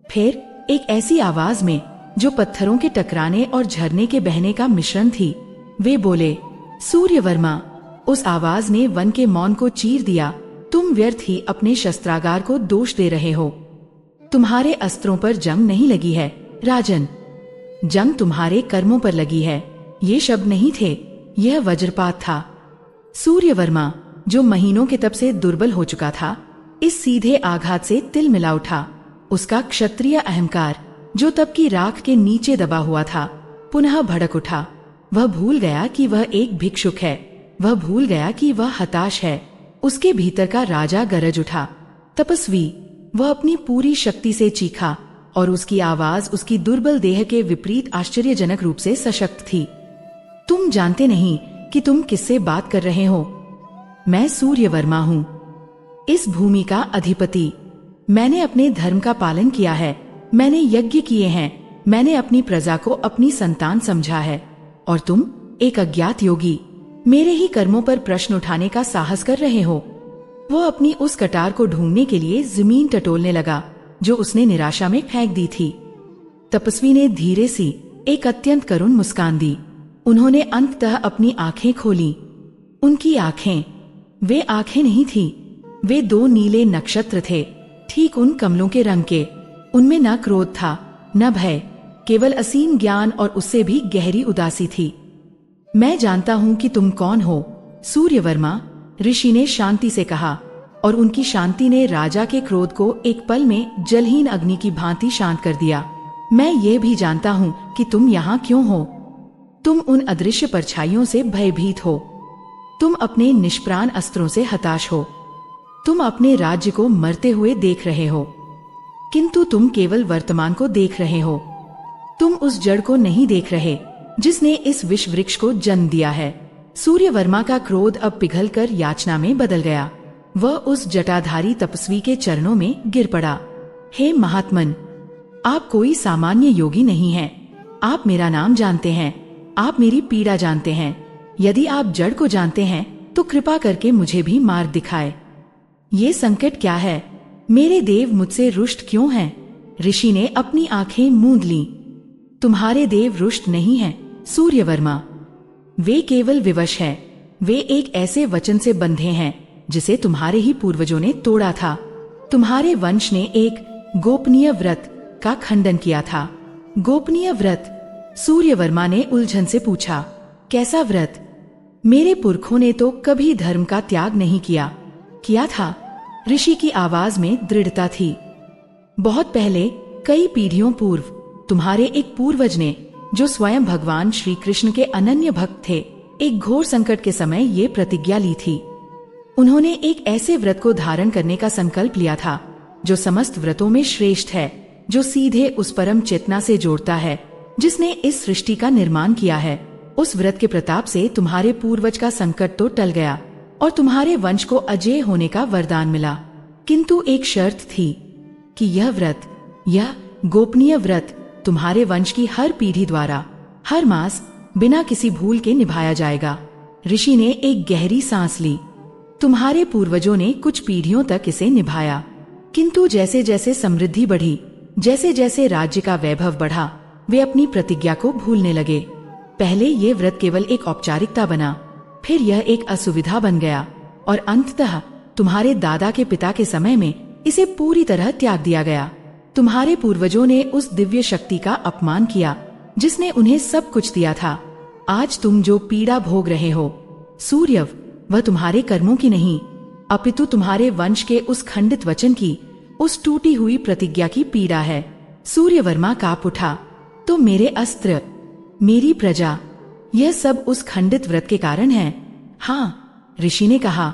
S1: फिर एक ऐसी आवाज में जो पत्थरों के टकराने और झरने के बहने का मिश्रण थी, वे बोले, सूर्यवर्मा। उस आवाज ने वन के मौन को चीर दिया। तुम व्यर्थ ही अपने शस्त्रागार को दोष दे रहे हो। तुम्हारे अस्त्रों पर जंग नहीं लगी है राजन, जंग तुम्हारे कर्मों पर लगी है। ये शब्द नहीं थे, यह वज्रपात था। सूर्यवर्मा, जो महीनों के तप से दुर्बल हो चुका था, इस सीधे आघात से तिलमिला उठा। उसका क्षत्रिय अहंकार, जो तप की राख के नीचे दबा हुआ था, पुनः भड़क उठा। वह भूल गया कि वह एक भिक्षुक है, वह भूल गया कि वह हताश है। उसके भीतर का राजा गरज उठा। तपस्वी, वह अपनी पूरी शक्ति से चीखा और उसकी आवाज उसकी दुर्बल देह के विपरीत आश्चर्यजनक रूप से सशक्त थी। तुम जानते नहीं कि तुम किससे बात कर रहे हो। मैं सूर्यवर्मा हूँ, इस भूमि का अधिपति। मैंने अपने धर्म का पालन किया है, मैंने यज्ञ किए हैं, मैंने अपनी प्रजा को अपनी संतान समझा है, और तुम एक अज्ञात योगी मेरे ही कर्मों पर प्रश्न उठाने का साहस कर रहे हो। वो अपनी उस कटार को ढूंढने के लिए जमीन टटोलने लगा जो उसने निराशा में फेंक दी थी। तपस्वी ने धीरे सी एक अत्यंत करुण मुस्कान दी। उन्होंने अंततः अपनी आंखें खोली। उनकी आंखें, वे आंखें नहीं थी, वे दो नीले नक्षत्र थे, ठीक उन कमलों के रंग के। उनमें न क्रोध था न भय, केवल असीम ज्ञान और उससे भी गहरी उदासी थी। मैं जानता हूं कि तुम कौन हो सूर्यवर्मा, ऋषि ने शांति से कहा, और उनकी शांति ने राजा के क्रोध को एक पल में जलहीन अग्नि की भांति शांत कर दिया। मैं ये भी जानता हूं कि तुम यहाँ क्यों हो। तुम उन अदृश्य परछाइयों से भयभीत हो। तुम अपने निष्प्राण अस्त्रों से हताश हो। तुम अपने राज्य को मरते हुए देख रहे हो, किंतु तुम केवल वर्तमान को देख रहे हो। तुम उस जड़ को नहीं देख रहे जिसने इस विश्व वृक्ष को जन्म दिया है। सूर्यवर्मा का क्रोध अब पिघलकर याचना में बदल गया। वह उस जटाधारी तपस्वी के चरणों में गिर पड़ा। हे महात्मन, आप कोई सामान्य योगी नहीं हैं। आप मेरा नाम जानते हैं, आप मेरी पीड़ा जानते हैं। यदि आप जड़ को जानते हैं तो कृपा करके मुझे भी मार्ग दिखाए। ये संकट क्या है? मेरे देव मुझसे रुष्ट क्यों हैं? ऋषि ने अपनी आंखें मूंद लीं। तुम्हारे देव रुष्ट नहीं हैं, सूर्यवर्मा। वे केवल विवश हैं। वे एक ऐसे वचन से बंधे हैं जिसे तुम्हारे ही पूर्वजों ने तोड़ा था। तुम्हारे वंश ने एक गोपनीय व्रत का खंडन किया था। गोपनीय व्रत? सूर्यवर्मा ने उलझन से पूछा। कैसा व्रत? मेरे पुरखों ने तो कभी धर्म का त्याग नहीं किया था। ऋषि की आवाज में दृढ़ता थी। बहुत पहले, कई पीढ़ियों पूर्व, तुम्हारे एक पूर्वज ने, जो स्वयं भगवान श्री कृष्ण के अनन्य भक्त थे, एक घोर संकट के समय ये प्रतिज्ञा ली थी। उन्होंने एक ऐसे व्रत को धारण करने का संकल्प लिया था जो समस्त व्रतों में श्रेष्ठ है, जो सीधे उस परम चेतना से जोड़ता है जिसने इस सृष्टि का निर्माण किया है। उस व्रत के प्रताप से तुम्हारे पूर्वज का संकट तो टल गया और तुम्हारे वंश को अजेय होने का वरदान मिला। किंतु एक शर्त थी कि यह गोपनीय व्रत तुम्हारे वंश की हर पीढ़ी द्वारा हर मास बिना किसी भूल के निभाया जाएगा। ऋषि ने एक गहरी सांस ली। तुम्हारे पूर्वजों ने कुछ पीढ़ियों तक इसे निभाया, किंतु जैसे जैसे समृद्धि बढ़ी, जैसे जैसे राज्य का वैभव बढ़ा, वे अपनी प्रतिज्ञा को भूलने लगे। पहले ये व्रत केवल एक औपचारिकता बना, फिर यह एक असुविधा बन गया और अंततः तुम्हारे दादा के पिता के समय में इसे पूरी तरह त्याग दिया गया। तुम्हारे पूर्वजों ने उस दिव्य शक्ति का अपमान किया जिसने उन्हें सब कुछ दिया था। आज तुम जो पीड़ा भोग रहे हो सूर्यव, वह तुम्हारे कर्मों की नहीं, अपितु तुम्हारे वंश के उस खंडित वचन की, उस टूटी हुई प्रतिज्ञा की पीड़ा है। सूर्यवर्मा कांप उठा। तो मेरे अस्त्र, मेरी प्रजा, यह सब उस खंडित व्रत के कारण है? हाँ, ऋषि ने कहा।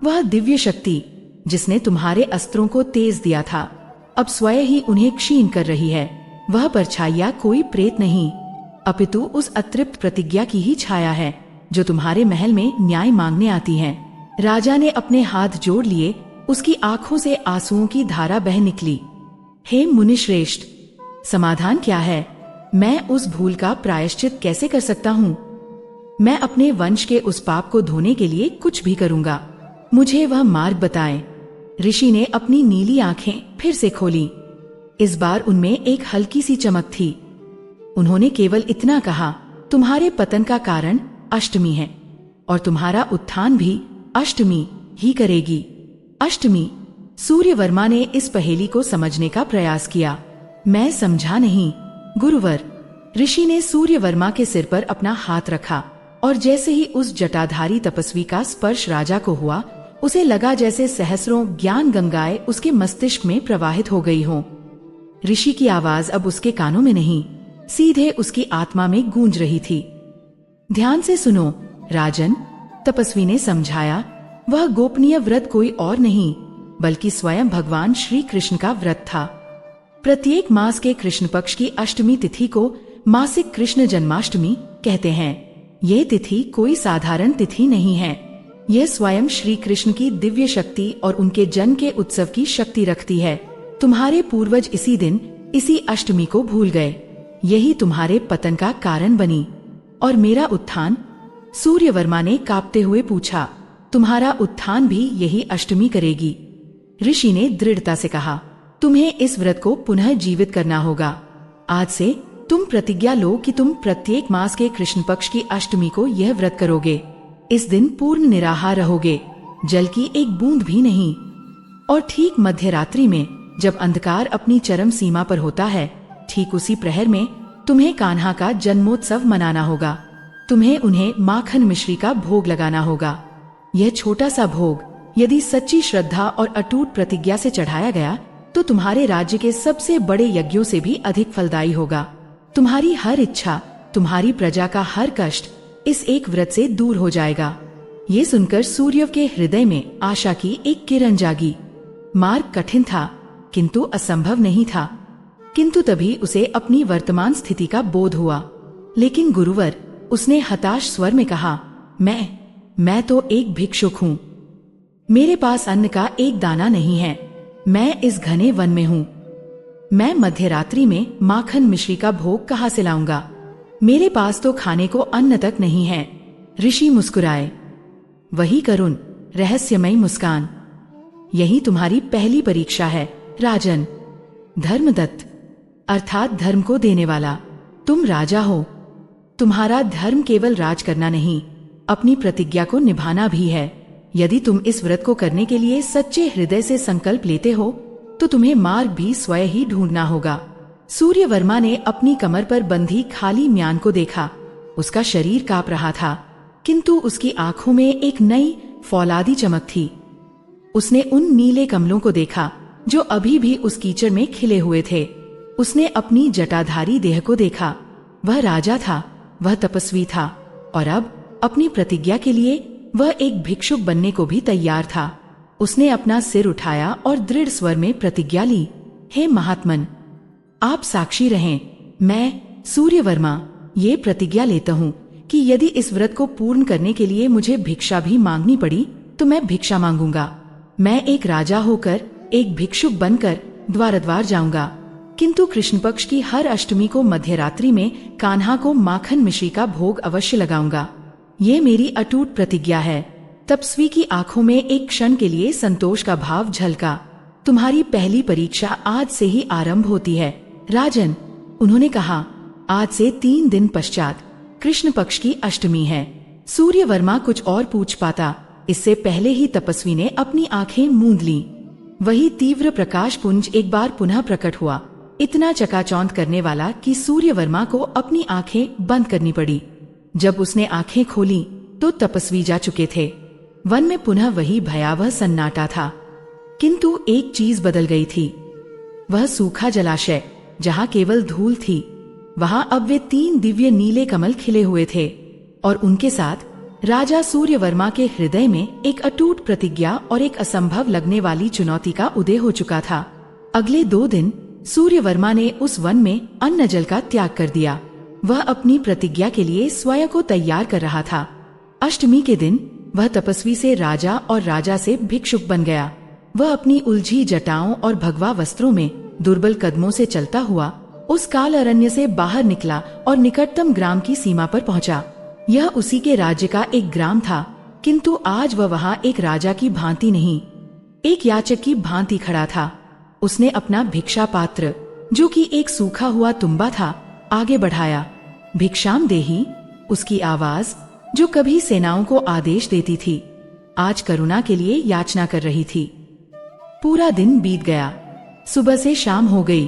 S1: वह दिव्य शक्ति जिसने तुम्हारे अस्त्रों को तेज दिया था, अब स्वयं ही उन्हें क्षीण कर रही है। वह परछाइयां कोई प्रेत नहीं, अपितु उस अतृप्त प्रतिज्ञा की ही छाया है जो तुम्हारे महल में न्याय मांगने आती है। राजा ने अपने हाथ जोड़ लिए। उसकी आंखों से आंसुओं की धारा बह निकली। हे मुनिश्रेष्ठ, समाधान क्या है? मैं उस भूल का प्रायश्चित कैसे कर सकता हूँ? मैं अपने वंश के उस पाप को धोने के लिए कुछ भी करूँगा। मुझे वह मार्ग बताएं। ऋषि ने अपनी नीली आंखें फिर से खोली। इस बार उनमें एक हल्की सी चमक थी। उन्होंने केवल इतना कहा, तुम्हारे पतन का कारण अष्टमी है और तुम्हारा उत्थान भी अष्टमी ही करेगी। अष्टमी? सूर्यवर्मा ने इस पहेली को समझने का प्रयास किया। मैं समझा नहीं गुरुवर। ऋषि ने सूर्यवर्मा के सिर पर अपना हाथ रखा और जैसे ही उस जटाधारी तपस्वी का स्पर्श राजा को हुआ, उसे लगा जैसे सहस्रों ज्ञान गंगाएं उसके मस्तिष्क में प्रवाहित हो गई हों। ऋषि की आवाज अब उसके कानों में नहीं, सीधे उसकी आत्मा में गूंज रही थी। ध्यान से सुनो राजन, तपस्वी ने समझाया। वह गोपनीय व्रत कोई और नहीं बल्कि स्वयं भगवान श्री कृष्ण का व्रत था। प्रत्येक मास के कृष्ण पक्ष की अष्टमी तिथि को मासिक कृष्ण जन्माष्टमी कहते हैं। ये तिथि कोई साधारण तिथि नहीं है। यह स्वयं श्री कृष्ण की दिव्य शक्ति और उनके जन्म के उत्सव की शक्ति रखती है। तुम्हारे पूर्वज इसी दिन, इसी अष्टमी को भूल गए। यही तुम्हारे पतन का कारण बनी। और मेरा उत्थान? सूर्यवर्मा ने कांपते हुए पूछा। तुम्हारा उत्थान भी यही अष्टमी करेगी। ऋषि ने दृढ़ता से कहा। तुम्हें इस व्रत को पुनः जीवित करना होगा। आज से तुम प्रतिज्ञा लो कि तुम प्रत्येक मास के कृष्ण पक्ष की अष्टमी को यह व्रत करोगे। इस दिन पूर्ण निराहार रहोगे, जल की एक बूंद भी नहीं। और ठीक मध्य रात्रि में, जब अंधकार अपनी चरम सीमा पर होता है, ठीक उसी प्रहर में तुम्हें कान्हा का जन्मोत्सव मनाना होगा। तुम्हें उन्हें माखन मिश्री का भोग लगाना होगा। यह छोटा सा भोग यदि सच्ची श्रद्धा और अटूट प्रतिज्ञा से चढ़ाया गया तो तुम्हारे राज्य के सबसे बड़े यज्ञों से भी अधिक फलदायी होगा। तुम्हारी हर इच्छा, तुम्हारी प्रजा का हर कष्ट इस एक व्रत से दूर हो जाएगा। ये सुनकर सूर्य के हृदय में आशा की एक किरण जागी। मार्ग कठिन था किंतु असंभव नहीं था। किंतु तभी उसे अपनी वर्तमान स्थिति का बोध हुआ। लेकिन गुरुवर, उसने हताश स्वर में कहा, मैं तो एक भिक्षुक हूँ। मेरे पास अन्न का एक दाना नहीं है। मैं इस घने वन में हूँ। मैं मध्यरात्रि में माखन मिश्री का भोग कहाँ से लाऊंगा? मेरे पास तो खाने को अन्न तक नहीं है। ऋषि मुस्कुराए। वही करुण रहस्यमयी मुस्कान। यही तुम्हारी पहली परीक्षा है राजन। धर्मदत्त अर्थात धर्म को देने वाला, तुम राजा हो। तुम्हारा धर्म केवल राज करना नहीं, अपनी प्रतिज्ञा को निभाना भी है। यदि तुम इस व्रत को करने के लिए सच्चे हृदय से संकल्प लेते हो तो तुम्हें मार्ग भी स्वयं ही ढूंढना होगा। सूर्यवर्मा ने अपनी कमर पर बंधी खाली म्यान को देखा। उसका शरीर कांप रहा था, किंतु उसकी आंखों में एक नई फौलादी चमक थी। उसने उन नीले कमलों को देखा जो अभी भी उस कीचड़ में खिले हुए थे। उसने अपनी जटाधारी देह को देखा। वह राजा था, वह तपस्वी था, और अब अपनी प्रतिज्ञा के लिए वह एक भिक्षुक बनने को भी तैयार था। उसने अपना सिर उठाया और दृढ़ स्वर में प्रतिज्ञा ली, हे महात्मन, आप साक्षी रहें। मैं सूर्यवर्मा ये प्रतिज्ञा लेता हूँ कि यदि इस व्रत को पूर्ण करने के लिए मुझे भिक्षा भी मांगनी पड़ी तो मैं भिक्षा मांगूंगा। मैं एक राजा होकर एक भिक्षुक बनकर द्वार द्वार जाऊंगा, किंतु कृष्ण पक्ष की हर अष्टमी को मध्यरात्रि में कान्हा को माखन मिश्री का भोग अवश्य लगाऊंगा। ये मेरी अटूट प्रतिज्ञा है। तपस्वी की आंखों में एक क्षण के लिए संतोष का भाव झलका। तुम्हारी पहली परीक्षा आज से ही आरंभ होती है राजन। उन्होंने कहा, आज से 3 दिन पश्चात कृष्ण पक्ष की अष्टमी है। सूर्यवर्मा कुछ और पूछ पाता, इससे पहले ही तपस्वी ने अपनी आंखें मूंद ली। वही तीव्र प्रकाश पुंज एक बार पुनः प्रकट हुआ, इतना चकाचौंध करने वाला कि सूर्यवर्मा को अपनी आंखें बंद करनी पड़ी। जब उसने आंखें खोली तो तपस्वी जा चुके थे। वन में पुनः वही भयावह सन्नाटा था, किंतु एक चीज बदल गई थी। वह सूखा जलाशय जहाँ केवल धूल थी, वहाँ अब वे 3 दिव्य नीले कमल खिले हुए थे, और उनके साथ राजा सूर्यवर्मा के हृदय में एक अटूट प्रतिज्ञा और एक असंभव लगने वाली चुनौती का उदय हो चुका था। अगले 2 दिन सूर्यवर्मा ने उस वन में अन्न जल का त्याग कर दिया। वह अपनी प्रतिज्ञा के लिए स्वयं को तैयार कर रहा था। अष्टमी के दिन वह तपस्वी से राजा और राजा से भिक्षुक बन गया। वह अपनी उलझी जटाओं और भगवा वस्त्रों में दुर्बल कदमों से चलता हुआ उस काल अरण्य से बाहर निकला और निकटतम ग्राम की सीमा पर पहुंचा। यह उसी के राज्य का एक ग्राम था, किंतु आज वह वहां एक राजा की भांति नहीं, एक याचक की भांति खड़ा था। उसने अपना भिक्षा पात्र, जो कि एक सूखा हुआ तुम्बा था, आगे बढ़ाया। भिक्षाम देही, उसकी आवाज जो कभी सेनाओं को आदेश देती थी, आज करुणा के लिए याचना कर रही थी। पूरा दिन बीत गया, सुबह से शाम हो गई।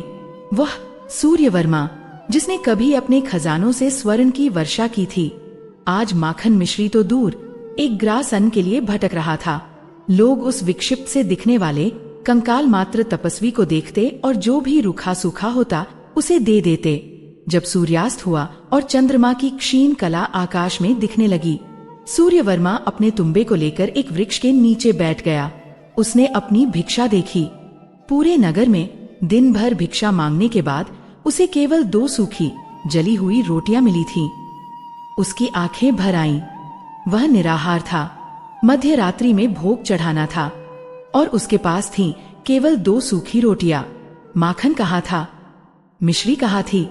S1: वह सूर्यवर्मा, जिसने कभी अपने खजानों से स्वर्ण की वर्षा की थी, आज माखन मिश्री तो दूर, एक ग्रास अन्न के लिए भटक रहा था। लोग उस विक्षिप्त से दिखने वाले कंकाल मात्र तपस्वी को देखते और जो भी रूखा सूखा होता उसे दे देते। जब सूर्यास्त हुआ और चंद्रमा की क्षीण कला आकाश में दिखने लगी, सूर्यवर्मा अपने तुम्बे को लेकर एक वृक्ष के नीचे बैठ गया। उसने अपनी भिक्षा देखी। पूरे नगर में दिन भर भिक्षा मांगने के बाद उसे केवल 2 सूखी जली हुई रोटियां मिली थीं। उसकी आंखें भर आईं। वह निराहार था। मध्य रात्रि में भोग चढ़ाना था और उसके पास थी केवल 2 सूखी रोटियां। माखन कहाँ था? मिश्री कहाँ थी?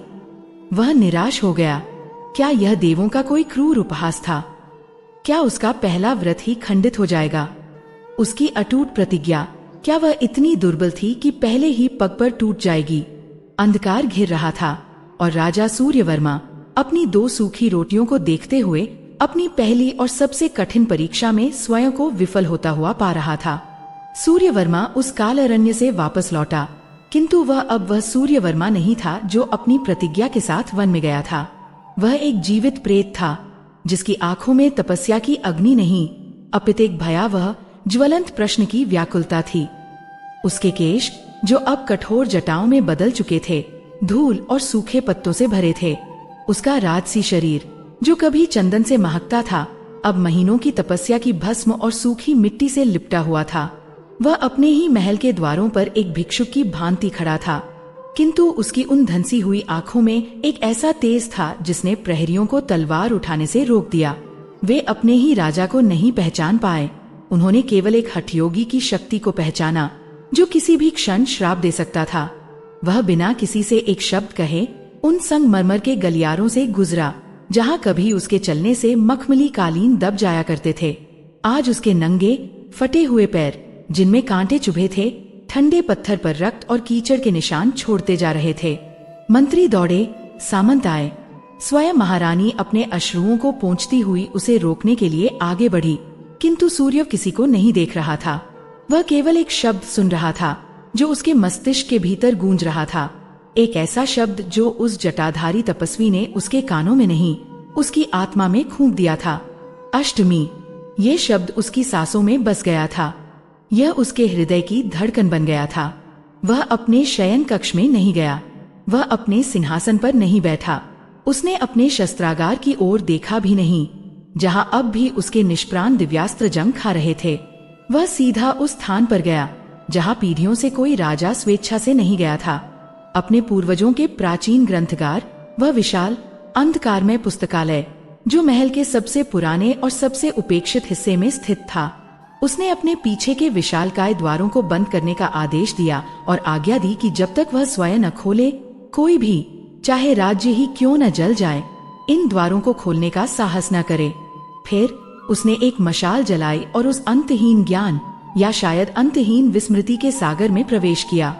S1: वह निराश हो गया। क्या यह देवों का कोई क्रूर उपहास था? क्या उसका पहला व्रत ही खंडित हो जाएगा? उसकी अटूट प्रतिज्ञा, क्या वह इतनी दुर्बल थी कि पहले ही पग पर टूट जाएगी? अंधकार घिर रहा था और राजा सूर्यवर्मा अपनी 2 सूखी रोटियों को देखते हुए अपनी पहली और सबसे कठिन परीक्षा में स्वयं को विफल होता हुआ पा रहा था। सूर्यवर्मा उस काल अरण्य से वापस लौटा, किंतु वह सूर्यवर्मा नहीं था जो अपनी प्रतिज्ञा के साथ वन में गया था। वह एक जीवित प्रेत था, जिसकी आंखों में तपस्या की अग्नि नहीं, अपितु एक भयावह ज्वलंत प्रश्न की व्याकुलता थी। उसके केश, जो अब कठोर जटाओं में बदल चुके थे, धूल और सूखे पत्तों से भरे थे। उसका राजसी शरीर, जो कभी चंदन से महकता था, अब महीनों की तपस्या की भस्म और सूखी मिट्टी से लिपटा हुआ था। वह अपने ही महल के द्वारों पर एक भिक्षुक की भांति खड़ा था, किंतु उसकी उन धंसी हुई आंखों में एक ऐसा तेज था जिसने प्रहरियों को तलवार उठाने से रोक दिया। वे अपने ही राजा को नहीं पहचान पाए। उन्होंने केवल एक हठयोगी की शक्ति को पहचाना, जो किसी भी क्षण श्राप दे सकता था। वह बिना किसी से एक शब्द कहे उन संगमरमर के गलियारों से गुजरा, जहाँ कभी उसके चलने से मखमली कालीन दब जाया करते थे। आज उसके नंगे फटे हुए पैर जिनमें कांटे चुभे थे, ठंडे पत्थर पर रक्त और कीचड़ के निशान छोड़ते जा रहे थे। मंत्री दौड़े, सामंत आए। स्वयं महारानी अपने अश्रुओं को पोंछती हुई उसे रोकने के लिए आगे बढ़ी, किंतु सूर्य किसी को नहीं देख रहा था। वह केवल एक शब्द सुन रहा था जो उसके मस्तिष्क के भीतर गूंज रहा था। एक ऐसा शब्द जो उस जटाधारी तपस्वी ने उसके कानों में नहीं, उसकी आत्मा में फूंक दिया था। अष्टमी। ये शब्द उसकी सांसों में बस गया था। यह उसके हृदय की धड़कन बन गया था। वह अपने शयन कक्ष में नहीं गया, वह अपने सिंहासन पर नहीं बैठा। उसने अपने शस्त्रागार की ओर देखा भी नहीं, जहां अब भी उसके निष्प्राण दिव्यास्त्र जंग खा रहे थे। वह सीधा उस स्थान पर गया जहां पीढ़ियों से कोई राजा स्वेच्छा से नहीं गया था। अपने पूर्वजों के प्राचीन ग्रंथगार, वह विशाल अंधकारमय पुस्तकालय जो महल के सबसे पुराने और सबसे उपेक्षित हिस्से में स्थित था। उसने अपने पीछे के विशालकाय द्वारों को बंद करने का आदेश दिया और आज्ञा दी कि जब तक वह स्वयं न खोले, कोई भी, चाहे राज्य ही क्यों न जल जाए, इन द्वारों को खोलने का साहस न करे। फिर उसने एक मशाल जलाई और उस अंतहीन ज्ञान या शायद अंतहीन विस्मृति के सागर में प्रवेश किया।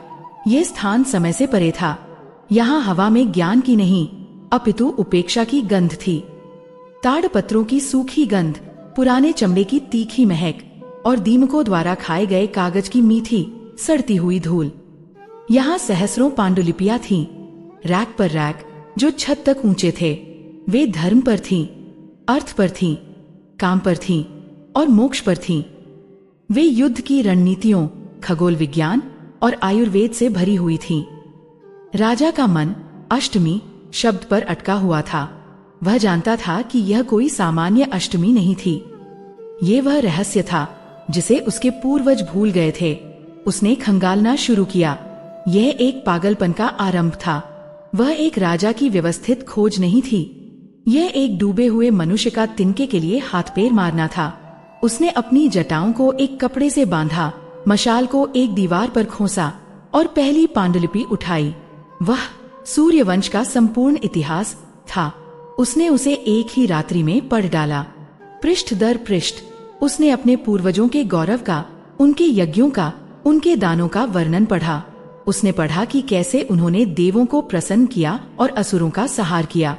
S1: ये स्थान समय से परे था। यहाँ हवा में ज्ञान की नहीं, अपितु उपेक्षा की गंध थी। ताड़पत्रों की सूखी गंध, पुराने चमड़े की तीखी महक और दीमकों द्वारा खाए गए कागज की मीठी सड़ती हुई धूल। यहाँ सहस्रों पांडुलिपियां थीं, रैक पर रैक, जो छत तक ऊंचे थे। वे धर्म पर थीं, अर्थ पर थीं, काम पर थीं और मोक्ष पर थीं। वे युद्ध की रणनीतियों, खगोल विज्ञान और आयुर्वेद से भरी हुई थीं। राजा का मन अष्टमी शब्द पर अटका हुआ था। वह जानता था कि यह कोई सामान्य अष्टमी नहीं थी। ये वह रहस्य था जिसे उसके पूर्वज भूल गए थे। उसने खंगालना शुरू किया। यह एक पागलपन का आरंभ था। वह एक राजा की व्यवस्थित खोज नहीं थी। यह एक डूबे हुए मनुष्य का तिनके के लिए हाथ पैर मारना था। उसने अपनी जटाओं को एक कपड़े से बांधा, मशाल को एक दीवार पर खोसा और पहली पांडुलिपि उठाई। वह सूर्यवंश का संपूर्ण इतिहास था। उसने उसे एक ही रात्रि में पढ़ डाला, पृष्ठ दर पृष्ठ। उसने अपने पूर्वजों के गौरव का, उनके यज्ञों का, उनके दानों का वर्णन पढ़ा। उसने पढ़ा कि कैसे उन्होंने देवों को प्रसन्न किया और असुरों का संहार किया,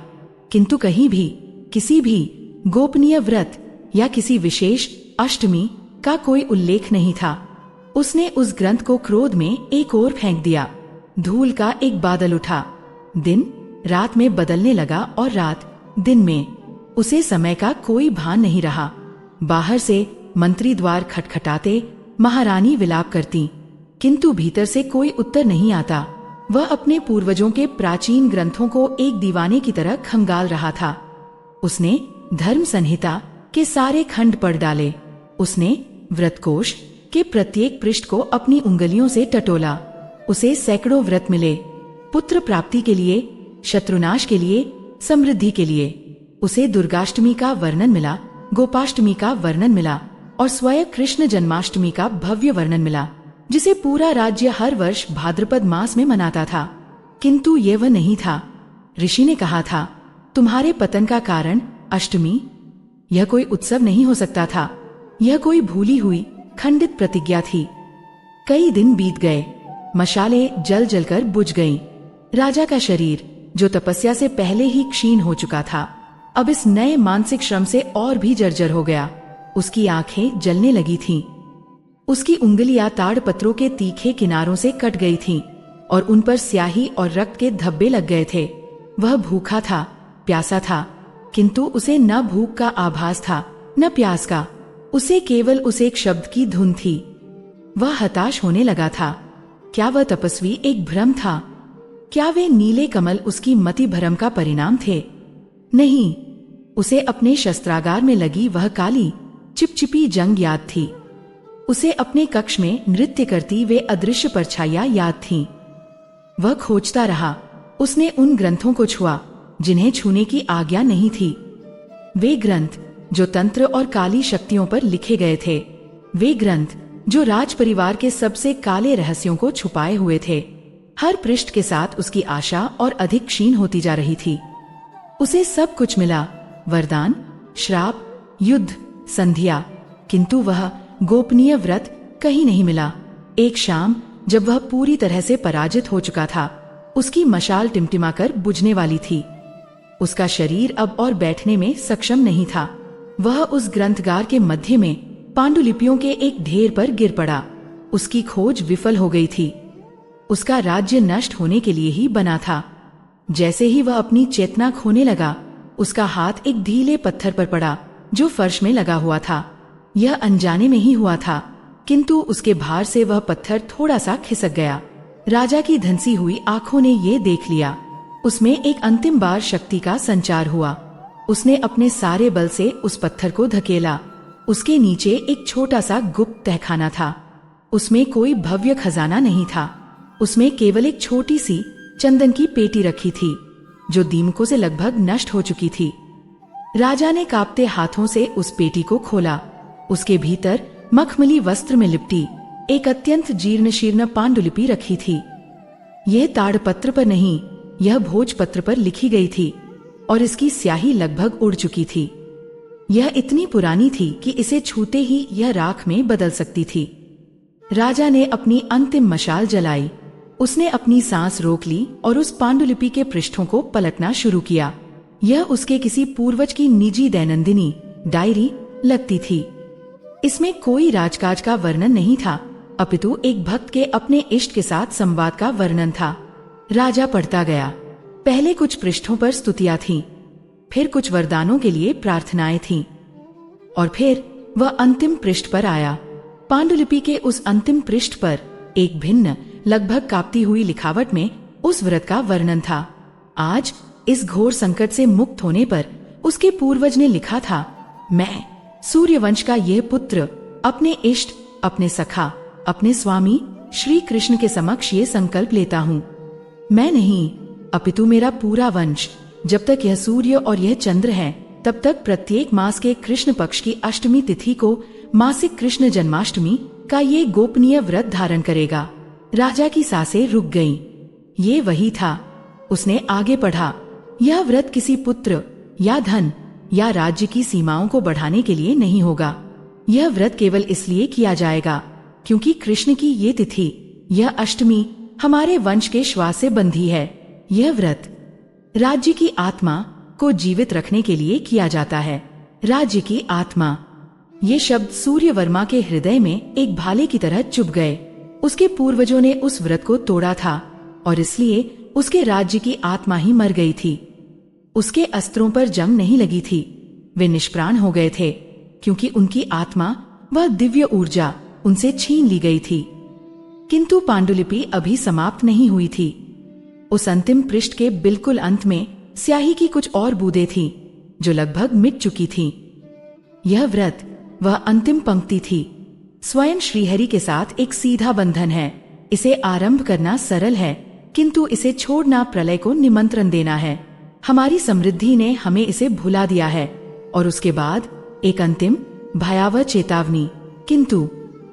S1: किंतु कहीं भी किसी भी गोपनीय व्रत या किसी विशेष अष्टमी का कोई उल्लेख नहीं था। उसने उस ग्रंथ को क्रोध में एक ओर फेंक दिया। धूल का एक बादल उठा। दिन रात में बदलने लगा और रात दिन में। उसे समय का कोई भान नहीं रहा। बाहर से मंत्री द्वार खटखटाते, महारानी विलाप करती, किंतु भीतर से कोई उत्तर नहीं आता। वह अपने पूर्वजों के प्राचीन ग्रंथों को एक दीवाने की तरह खंगाल रहा था। उसने धर्म संहिता के सारे खंड पढ़ डाले। उसने व्रतकोश के प्रत्येक पृष्ठ को अपनी उंगलियों से टटोला। उसे सैकड़ों व्रत मिले, पुत्र प्राप्ति के लिए, शत्रुनाश के लिए, समृद्धि के लिए। उसे दुर्गाष्टमी का वर्णन मिला, गोपाष्टमी का वर्णन मिला और स्वयं कृष्ण जन्माष्टमी का भव्य वर्णन मिला, जिसे पूरा राज्य हर वर्ष भाद्रपद मास में मनाता था। किंतु ये वह नहीं था। ऋषि ने कहा था, तुम्हारे पतन का कारण अष्टमी। यह कोई उत्सव नहीं हो सकता था। यह कोई भूली हुई खंडित प्रतिज्ञा थी। कई दिन बीत गए। मशालें जल जलकर बुझ गईं। राजा का शरीर, जो तपस्या से पहले ही क्षीण हो चुका था, अब इस नए मानसिक श्रम से और भी जर्जर हो गया। उसकी आंखें जलने लगी थीं। उसकी उंगलियां ताड़पत्रों के तीखे किनारों से कट गई थीं और उन पर स्याही और रक्त के धब्बे लग गए थे। वह भूखा था, प्यासा था, किंतु उसे न भूख का आभास था न प्यास का। उसे केवल उस एक शब्द की धुन थी। वह हताश होने लगा था। क्या वह तपस्वी एक भ्रम था? क्या वे नीले कमल उसकी मति भ्रम का परिणाम थे? नहीं, उसे अपने शस्त्रागार में लगी वह काली चिपचिपी जंग याद थी। उसे अपने कक्ष में नृत्य करती वे अदृश्य परछाइयां याद थीं। वह खोजता रहा। उसने उन ग्रंथों को छुआ जिन्हें छूने की आज्ञा नहीं थी। वे ग्रंथ जो तंत्र और काली शक्तियों पर लिखे गए थे। वे ग्रंथ जो राज परिवार के सबसे काले रहस्यों को छुपाए हुए थे। हर पृष्ठ के साथ उसकी आशा और अधिक क्षीण होती जा रही थी। उसे सब कुछ मिला, वरदान, श्राप, युद्ध, संधिया, किंतु वह गोपनीय व्रत, कहीं नहीं मिला। एक शाम जब वह पूरी तरह से पराजित हो चुका था, उसकी मशाल टिमटिमाकर बुझने वाली थी। उसका शरीर अब और बैठने में सक्षम नहीं था। वह उस ग्रंथगार के मध्य में पांडुलिपियों के एक ढेर पर गिर पड़ा। उसकी खोज विफल हो गई थी। उसका राज्य नष्ट होने के लिए ही बना था। जैसे ही वह अपनी चेतना खोने लगा, उसका हाथ एक ढीले पत्थर पर पड़ा जो फर्श में लगा हुआ था। यह अनजाने में ही हुआ था, किंतु उसके भार से वह पत्थर थोड़ा सा खिसक गया। राजा की धंसी हुई आंखों ने ये देख लिया। उसमें एक अंतिम बार शक्ति का संचार हुआ। उसने अपने सारे बल से उस पत्थर को धकेला। उसके नीचे एक छोटा सा गुप्त तहखाना था। उसमें कोई भव्य खजाना नहीं था। उसमें केवल एक छोटी सी चंदन की पेटी रखी थी जो दीमकों से लगभग नष्ट हो चुकी थी। राजा ने कांपते हाथों से उस पेटी को खोला। उसके भीतर मखमली वस्त्र में लिपटी एक अत्यंत जीर्ण शीर्ण पांडुलिपि रखी थी। यह ताड़पत्र पर नहीं, यह भोजपत्र पर लिखी गई थी और इसकी स्याही लगभग उड़ चुकी थी। यह इतनी पुरानी थी कि इसे छूते ही यह राख में बदल सकती थी। राजा ने अपनी अंतिम मशाल जलाई। उसने अपनी सांस रोक ली और उस पांडुलिपि के पृष्ठों को पलटना शुरू किया। यह उसके किसी पूर्वज की निजी दैनंदिनी डायरी लगती थी। इसमें कोई राजकाज का वर्णन नहीं था, अपितु एक भक्त के अपने इष्ट के साथ संवाद का वर्णन था। राजा पढ़ता गया। पहले कुछ पृष्ठों पर स्तुतियां थीं, फिर कुछ वरदानों के लिए प्रार्थनाएं थीं, और फिर वह अंतिम पृष्ठ पर आया। पांडुलिपि के उस अंतिम पृष्ठ पर एक भिन्न, लगभग कांपती हुई लिखावट में उस व्रत का वर्णन था। आज इस घोर संकट से मुक्त होने पर उसके पूर्वज ने लिखा था, मैं सूर्यवंश का यह पुत्र अपने इष्ट, अपने सखा, अपने स्वामी श्री कृष्ण के समक्ष ये संकल्प लेता हूँ, मैं नहीं अपितु मेरा पूरा वंश, जब तक यह सूर्य और यह चंद्र है तब तक प्रत्येक मास के कृष्ण पक्ष की अष्टमी तिथि को मासिक कृष्ण जन्माष्टमी का ये गोपनीय व्रत धारण करेगा। राजा की सांसें रुक गईं। ये वही था। उसने आगे पढ़ा, यह व्रत किसी पुत्र या धन या राज्य की सीमाओं को बढ़ाने के लिए नहीं होगा। यह व्रत केवल इसलिए किया जाएगा क्योंकि कृष्ण की ये तिथि, यह अष्टमी हमारे वंश के श्वास से बंधी है। यह व्रत राज्य की आत्मा को जीवित रखने के लिए किया जाता है। राज्य की आत्मा, ये शब्द सूर्यवर्मा के हृदय में एक भाले की तरह चुभ गए। उसके पूर्वजों ने उस व्रत को तोड़ा था और इसलिए उसके राज्य की आत्मा ही मर गई थी। उसके अस्त्रों पर जंग नहीं लगी थी। वे निष्प्राण हो गए थे क्योंकि उनकी आत्मा, वह दिव्य ऊर्जा उनसे छीन ली गई थी। किंतु पांडुलिपि अभी समाप्त नहीं हुई थी। उस अंतिम पृष्ठ के बिल्कुल अंत में स्याही की कुछ और बूंदें थीं जो लगभग मिट चुकी थीं। यह व्रत, वह अंतिम पंक्ति थी, स्वयं श्रीहरि के साथ एक सीधा बंधन है। इसे आरंभ करना सरल है, किंतु इसे छोड़ना प्रलय को निमंत्रण देना है। हमारी समृद्धि ने हमें इसे भुला दिया है और उसके बाद एक अंतिम भयावह चेतावनी। किंतु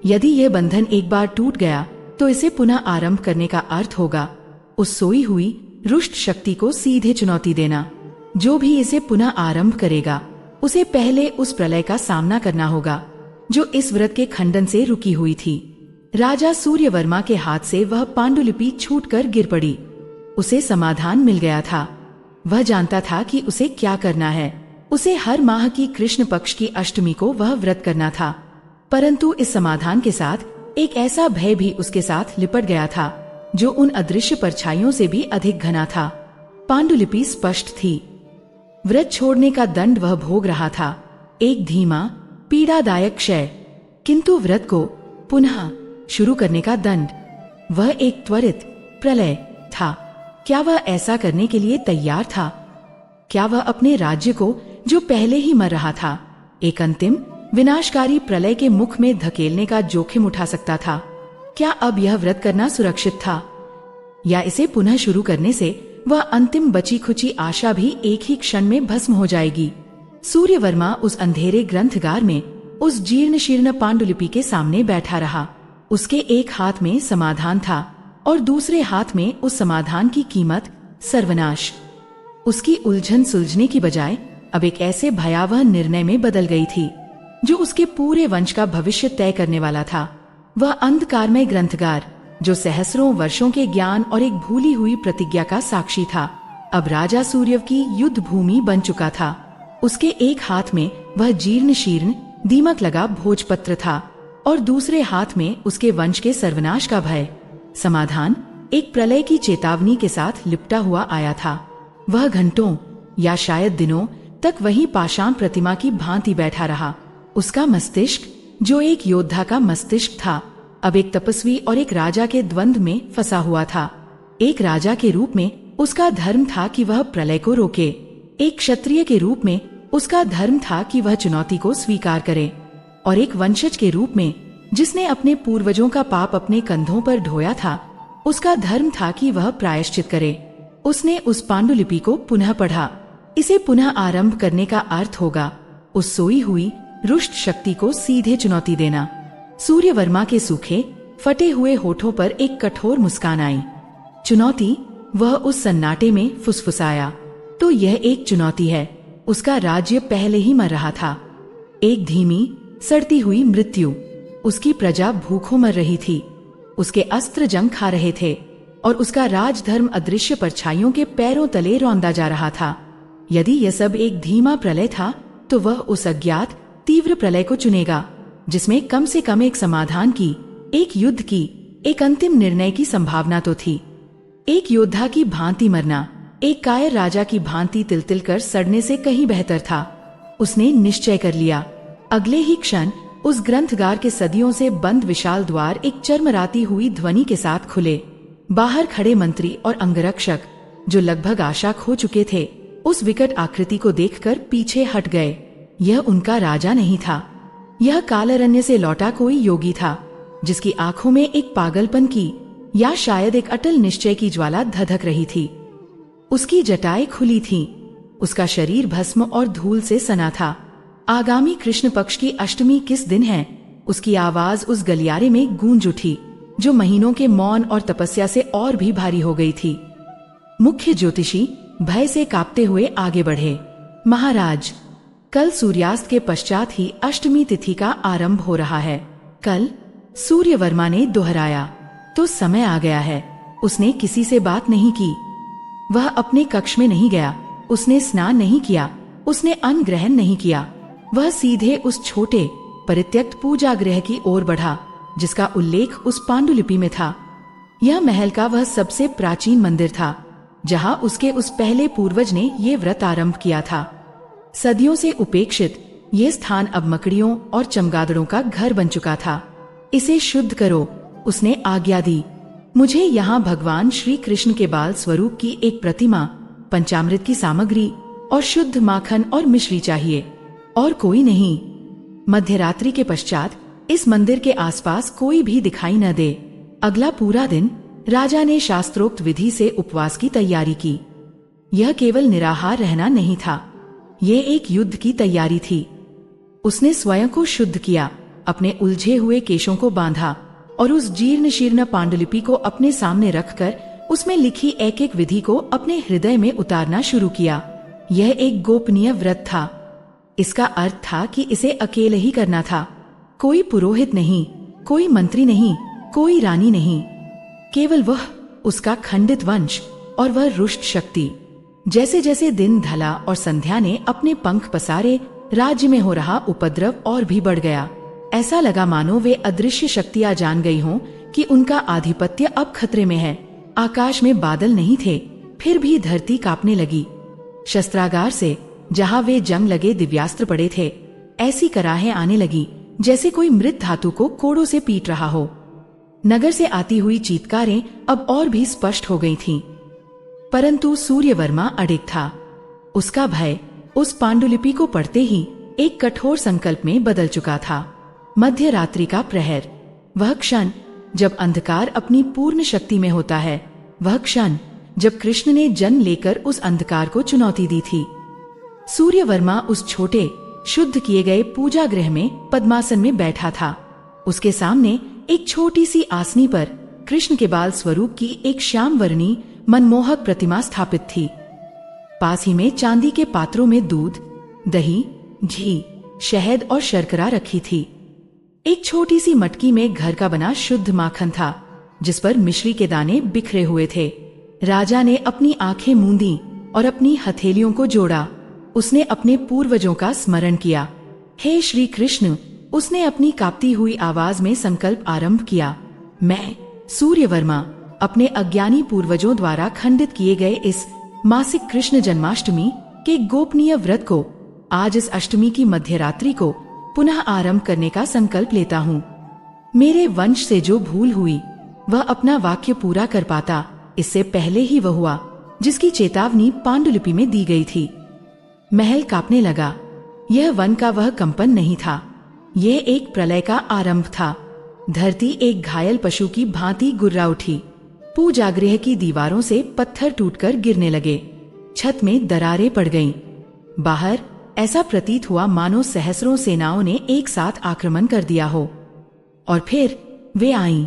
S1: यदि यह बंधन एक बार टूट गया तो इसे पुनः आरंभ करने का अर्थ होगा उस सोई हुई रुष्ट शक्ति को सीधे चुनौती देना। जो भी इसे पुनः आरंभ करेगा उसे पहले उस प्रलय का सामना करना होगा जो इस व्रत के खंडन से रुकी हुई थी। राजा सूर्यवर्मा के हाथ से वह पांडुलिपि छूटकर गिर पड़ी। उसे समाधान मिल गया था। वह जानता था कि उसे क्या करना है। उसे हर माह की कृष्ण पक्ष की अष्टमी को वह व्रत करना था। परंतु इस समाधान के साथ एक ऐसा भय भी उसके साथ लिपट गया था जो उन अदृश्य परछाइयों से भी अधिक घना था। पांडुलिपि स्पष्ट थी। व्रत छोड़ने का दंड वह भोग रहा था, एक धीमा पीड़ादायक क्षय। किंतु व्रत को पुनः शुरू करने का दंड, वह एक त्वरित प्रलय था। क्या वह ऐसा करने के लिए तैयार था? क्या वह अपने राज्य को, जो पहले ही मर रहा था, एक अंतिम विनाशकारी प्रलय के मुख में धकेलने का जोखिम उठा सकता था? क्या अब यह व्रत करना सुरक्षित था, या इसे पुनः शुरू करने से वह अंतिम बची खुची आशा भी एक ही क्षण में भस्म हो जाएगी? सूर्यवर्मा उस अंधेरे ग्रंथगार में उस जीर्ण शीर्ण पांडुलिपि के सामने बैठा रहा। उसके एक हाथ में समाधान था और दूसरे हाथ में उस समाधान की कीमत सर्वनाश। उसकी उलझन सुलझने की बजाय अब एक ऐसे भयावह निर्णय में बदल गई थी जो उसके पूरे वंश का भविष्य तय करने वाला था। वह अंधकारमय ग्रंथगार जो सहस्रों वर्षों के ज्ञान और एक भूली हुई प्रतिज्ञा का साक्षी था, अब राजा सूर्यव की युद्ध भूमि बन चुका था। उसके एक हाथ में वह जीर्ण शीर्ण दीमक लगा भोजपत्र था और दूसरे हाथ में उसके वंश के सर्वनाश का भय समाधान एक प्रलय की चेतावनी के साथ लिपटा हुआ आया था। वह घंटों या शायद दिनों तक वही पाषाण प्रतिमा की भांति बैठा रहा। उसका मस्तिष्क, जो एक योद्धा का मस्तिष्क था, अब एक तपस्वी और एक राजा के द्वंद्व में फंसा हुआ था। एक राजा के रूप में उसका धर्म था कि वह प्रलय को रोके। एक क्षत्रिय के रूप में उसका धर्म था कि वह चुनौती को स्वीकार करे, और एक वंशज के रूप में जिसने अपने पूर्वजों का पाप अपने कंधों पर ढोया था, उसका धर्म था कि वह प्रायश्चित करे। उसने उस पांडुलिपि को पुनः पढ़ा। इसे पुनः आरंभ करने का अर्थ होगा उस सोई हुई रुष्ट शक्ति को सीधे चुनौती देना। सूर्यवर्मा के सूखे फटे हुए होठों पर एक कठोर मुस्कान आई। चुनौती? वह उस सन्नाटे में फुसफुसाया। तो यह एक चुनौती है। उसका राज्य पहले ही मर रहा था, एक धीमी सड़ती हुई मृत्यु। उसकी प्रजा भूखों मर रही थी, उसके अस्त्र जंग खा रहे थे और उसका राजधर्म अदृश्य परछाइयों के पैरों तले रौंदा जा रहा था। यदि यह सब एक धीमा प्रलय था, तो वह उस अज्ञात तीव्र प्रलय को चुनेगा जिसमें कम से कम एक समाधान की, एक युद्ध की, एक अंतिम निर्णय की संभावना तो थी। एक योद्धा की भांति मरना एक कायर राजा की भांति तिल-तिल कर सड़ने से कहीं बेहतर था। उसने निश्चय कर लिया। अगले ही क्षण उस ग्रंथगार के सदियों से बंद विशाल द्वार एक चरमराती हुई ध्वनि के साथ खुले। बाहर खड़े मंत्री और अंगरक्षक, जो लगभग आशा खो चुके थे, उस विकट आकृति को देखकर पीछे हट गए। यह उनका राजा नहीं था, यह कालरण्य से लौटा कोई योगी था, जिसकी आंखों में एक पागलपन की या शायद एक अटल निश्चय की ज्वाला धधक रही थी। उसकी जटाएं खुली थीं, उसका शरीर भस्म और धूल से सना था। आगामी कृष्ण पक्ष की अष्टमी किस दिन है? उसकी आवाज उस गलियारे में गूंज उठी, जो महीनों के मौन और तपस्या से और भी भारी हो गई थी। मुख्य ज्योतिषी भय से कांपते हुए आगे बढ़े। महाराज, कल सूर्यास्त के पश्चात ही अष्टमी तिथि का आरंभ हो रहा है। कल? सूर्यवर्मा ने दोहराया। तो समय आ गया है। उसने किसी से बात नहीं की। वह अपने कक्ष में नहीं गया, उसने स्नान नहीं किया, उसने अन्न ग्रहण नहीं किया। वह सीधे उस छोटे परित्यक्त पूजा गृह की ओर बढ़ा जिसका उल्लेख उस पांडुलिपि में था। यह महल का वह सबसे प्राचीन मंदिर था जहां उसके उस पहले पूर्वज ने ये व्रत आरंभ किया था। सदियों से उपेक्षित ये स्थान अब मकड़ियों और चमगादड़ों का घर बन चुका था। इसे शुद्ध करो, उसने आज्ञा दी। मुझे यहाँ भगवान श्री कृष्ण के बाल स्वरूप की एक प्रतिमा, पंचामृत की सामग्री और शुद्ध माखन और मिश्री चाहिए, और कोई नहीं। मध्यरात्रि के पश्चात इस मंदिर के आसपास कोई भी दिखाई न दे। अगला पूरा दिन राजा ने शास्त्रोक्त विधि से उपवास की तैयारी की। यह केवल निराहार रहना नहीं था, ये एक युद्ध की तैयारी थी। उसने स्वयं को शुद्ध किया, अपने उलझे हुए केशों को बांधा और उस जीर्ण शीर्ण पांडुलिपि को अपने सामने रखकर उसमें लिखी एक एक विधि को अपने हृदय में उतारना शुरू किया। यह एक गोपनीय व्रत था। इसका अर्थ था कि इसे अकेले ही करना था। कोई पुरोहित नहीं, कोई मंत्री नहीं, कोई रानी नहीं, केवल वह, उसका खंडित वंश और वह रुष्ट शक्ति। जैसे जैसे दिन ढला और संध्या ने अपने पंख पसारे, राज्य में हो रहा उपद्रव और भी बढ़ गया। ऐसा लगा मानो वे अदृश्य शक्तियां जान गई हों कि उनका आधिपत्य अब खतरे में है। आकाश में बादल नहीं थे, फिर भी धरती कांपने लगी। शस्त्रागार से, जहां वे जंग लगे दिव्यास्त्र पड़े थे, ऐसी कराहें आने लगी जैसे कोई मृत धातु को कोड़ों से पीट रहा हो। नगर से आती हुई चीत्कारें अब और भी स्पष्ट हो गई थीं। परंतु सूर्यवर्मा अडिग था। उसका भय उस पांडुलिपि को पढ़ते ही एक कठोर संकल्प में बदल चुका था। मध्य रात्रि का प्रहर, वह क्षण जब अंधकार अपनी पूर्ण शक्ति में होता है, वह क्षण जब कृष्ण ने जन्म लेकर उस अंधकार को चुनौती दी थी। सूर्यवर्मा उस छोटे शुद्ध किए गए पूजा गृह में पद्मासन में बैठा था। उसके सामने एक छोटी सी आसनी पर कृष्ण के बाल स्वरूप की एक श्याम वर्णी मनमोहक प्रतिमा स्थापित थी। पास ही में चांदी के पात्रों में दूध, दही, घी, शहद और शर्करा रखी थी। एक छोटी सी मटकी में घर का बना शुद्ध माखन था, जिस पर मिश्री के दाने बिखरे हुए थे। राजा ने अपनी आंखें मूंदी और अपनी हथेलियों को जोड़ा। उसने अपने पूर्वजों का स्मरण किया। हे श्री कृष्ण, उसने अपनी कांपती हुई आवाज में संकल्प आरंभ किया। मैं सूर्यवर्मा अपने अज्ञानी पूर्वजों द्वारा खंडित किए गए इस मासिक कृष्ण जन्माष्टमी के गोपनीय व्रत को आज इस अष्टमी की मध्यरात्रि को पुनः आरंभ करने का संकल्प लेता हूँ। मेरे वंश से जो भूल हुई वह अपना वाक्य पूरा कर पाता, इससे पहले ही वह हुआ जिसकी चेतावनी पांडुलिपि में दी गई थी। महल कांपने लगा। यह वन का वह कंपन नहीं था, यह एक प्रलय का आरंभ था। धरती एक घायल पशु की भांति गुर्रा उठी। पूजागृह की दीवारों से पत्थर टूटकर गिरने लगे। छत में दरारें पड़ गईं। बाहर ऐसा प्रतीत हुआ मानो सहस्रों सेनाओं ने एक साथ आक्रमण कर दिया हो। और फिर वे आईं,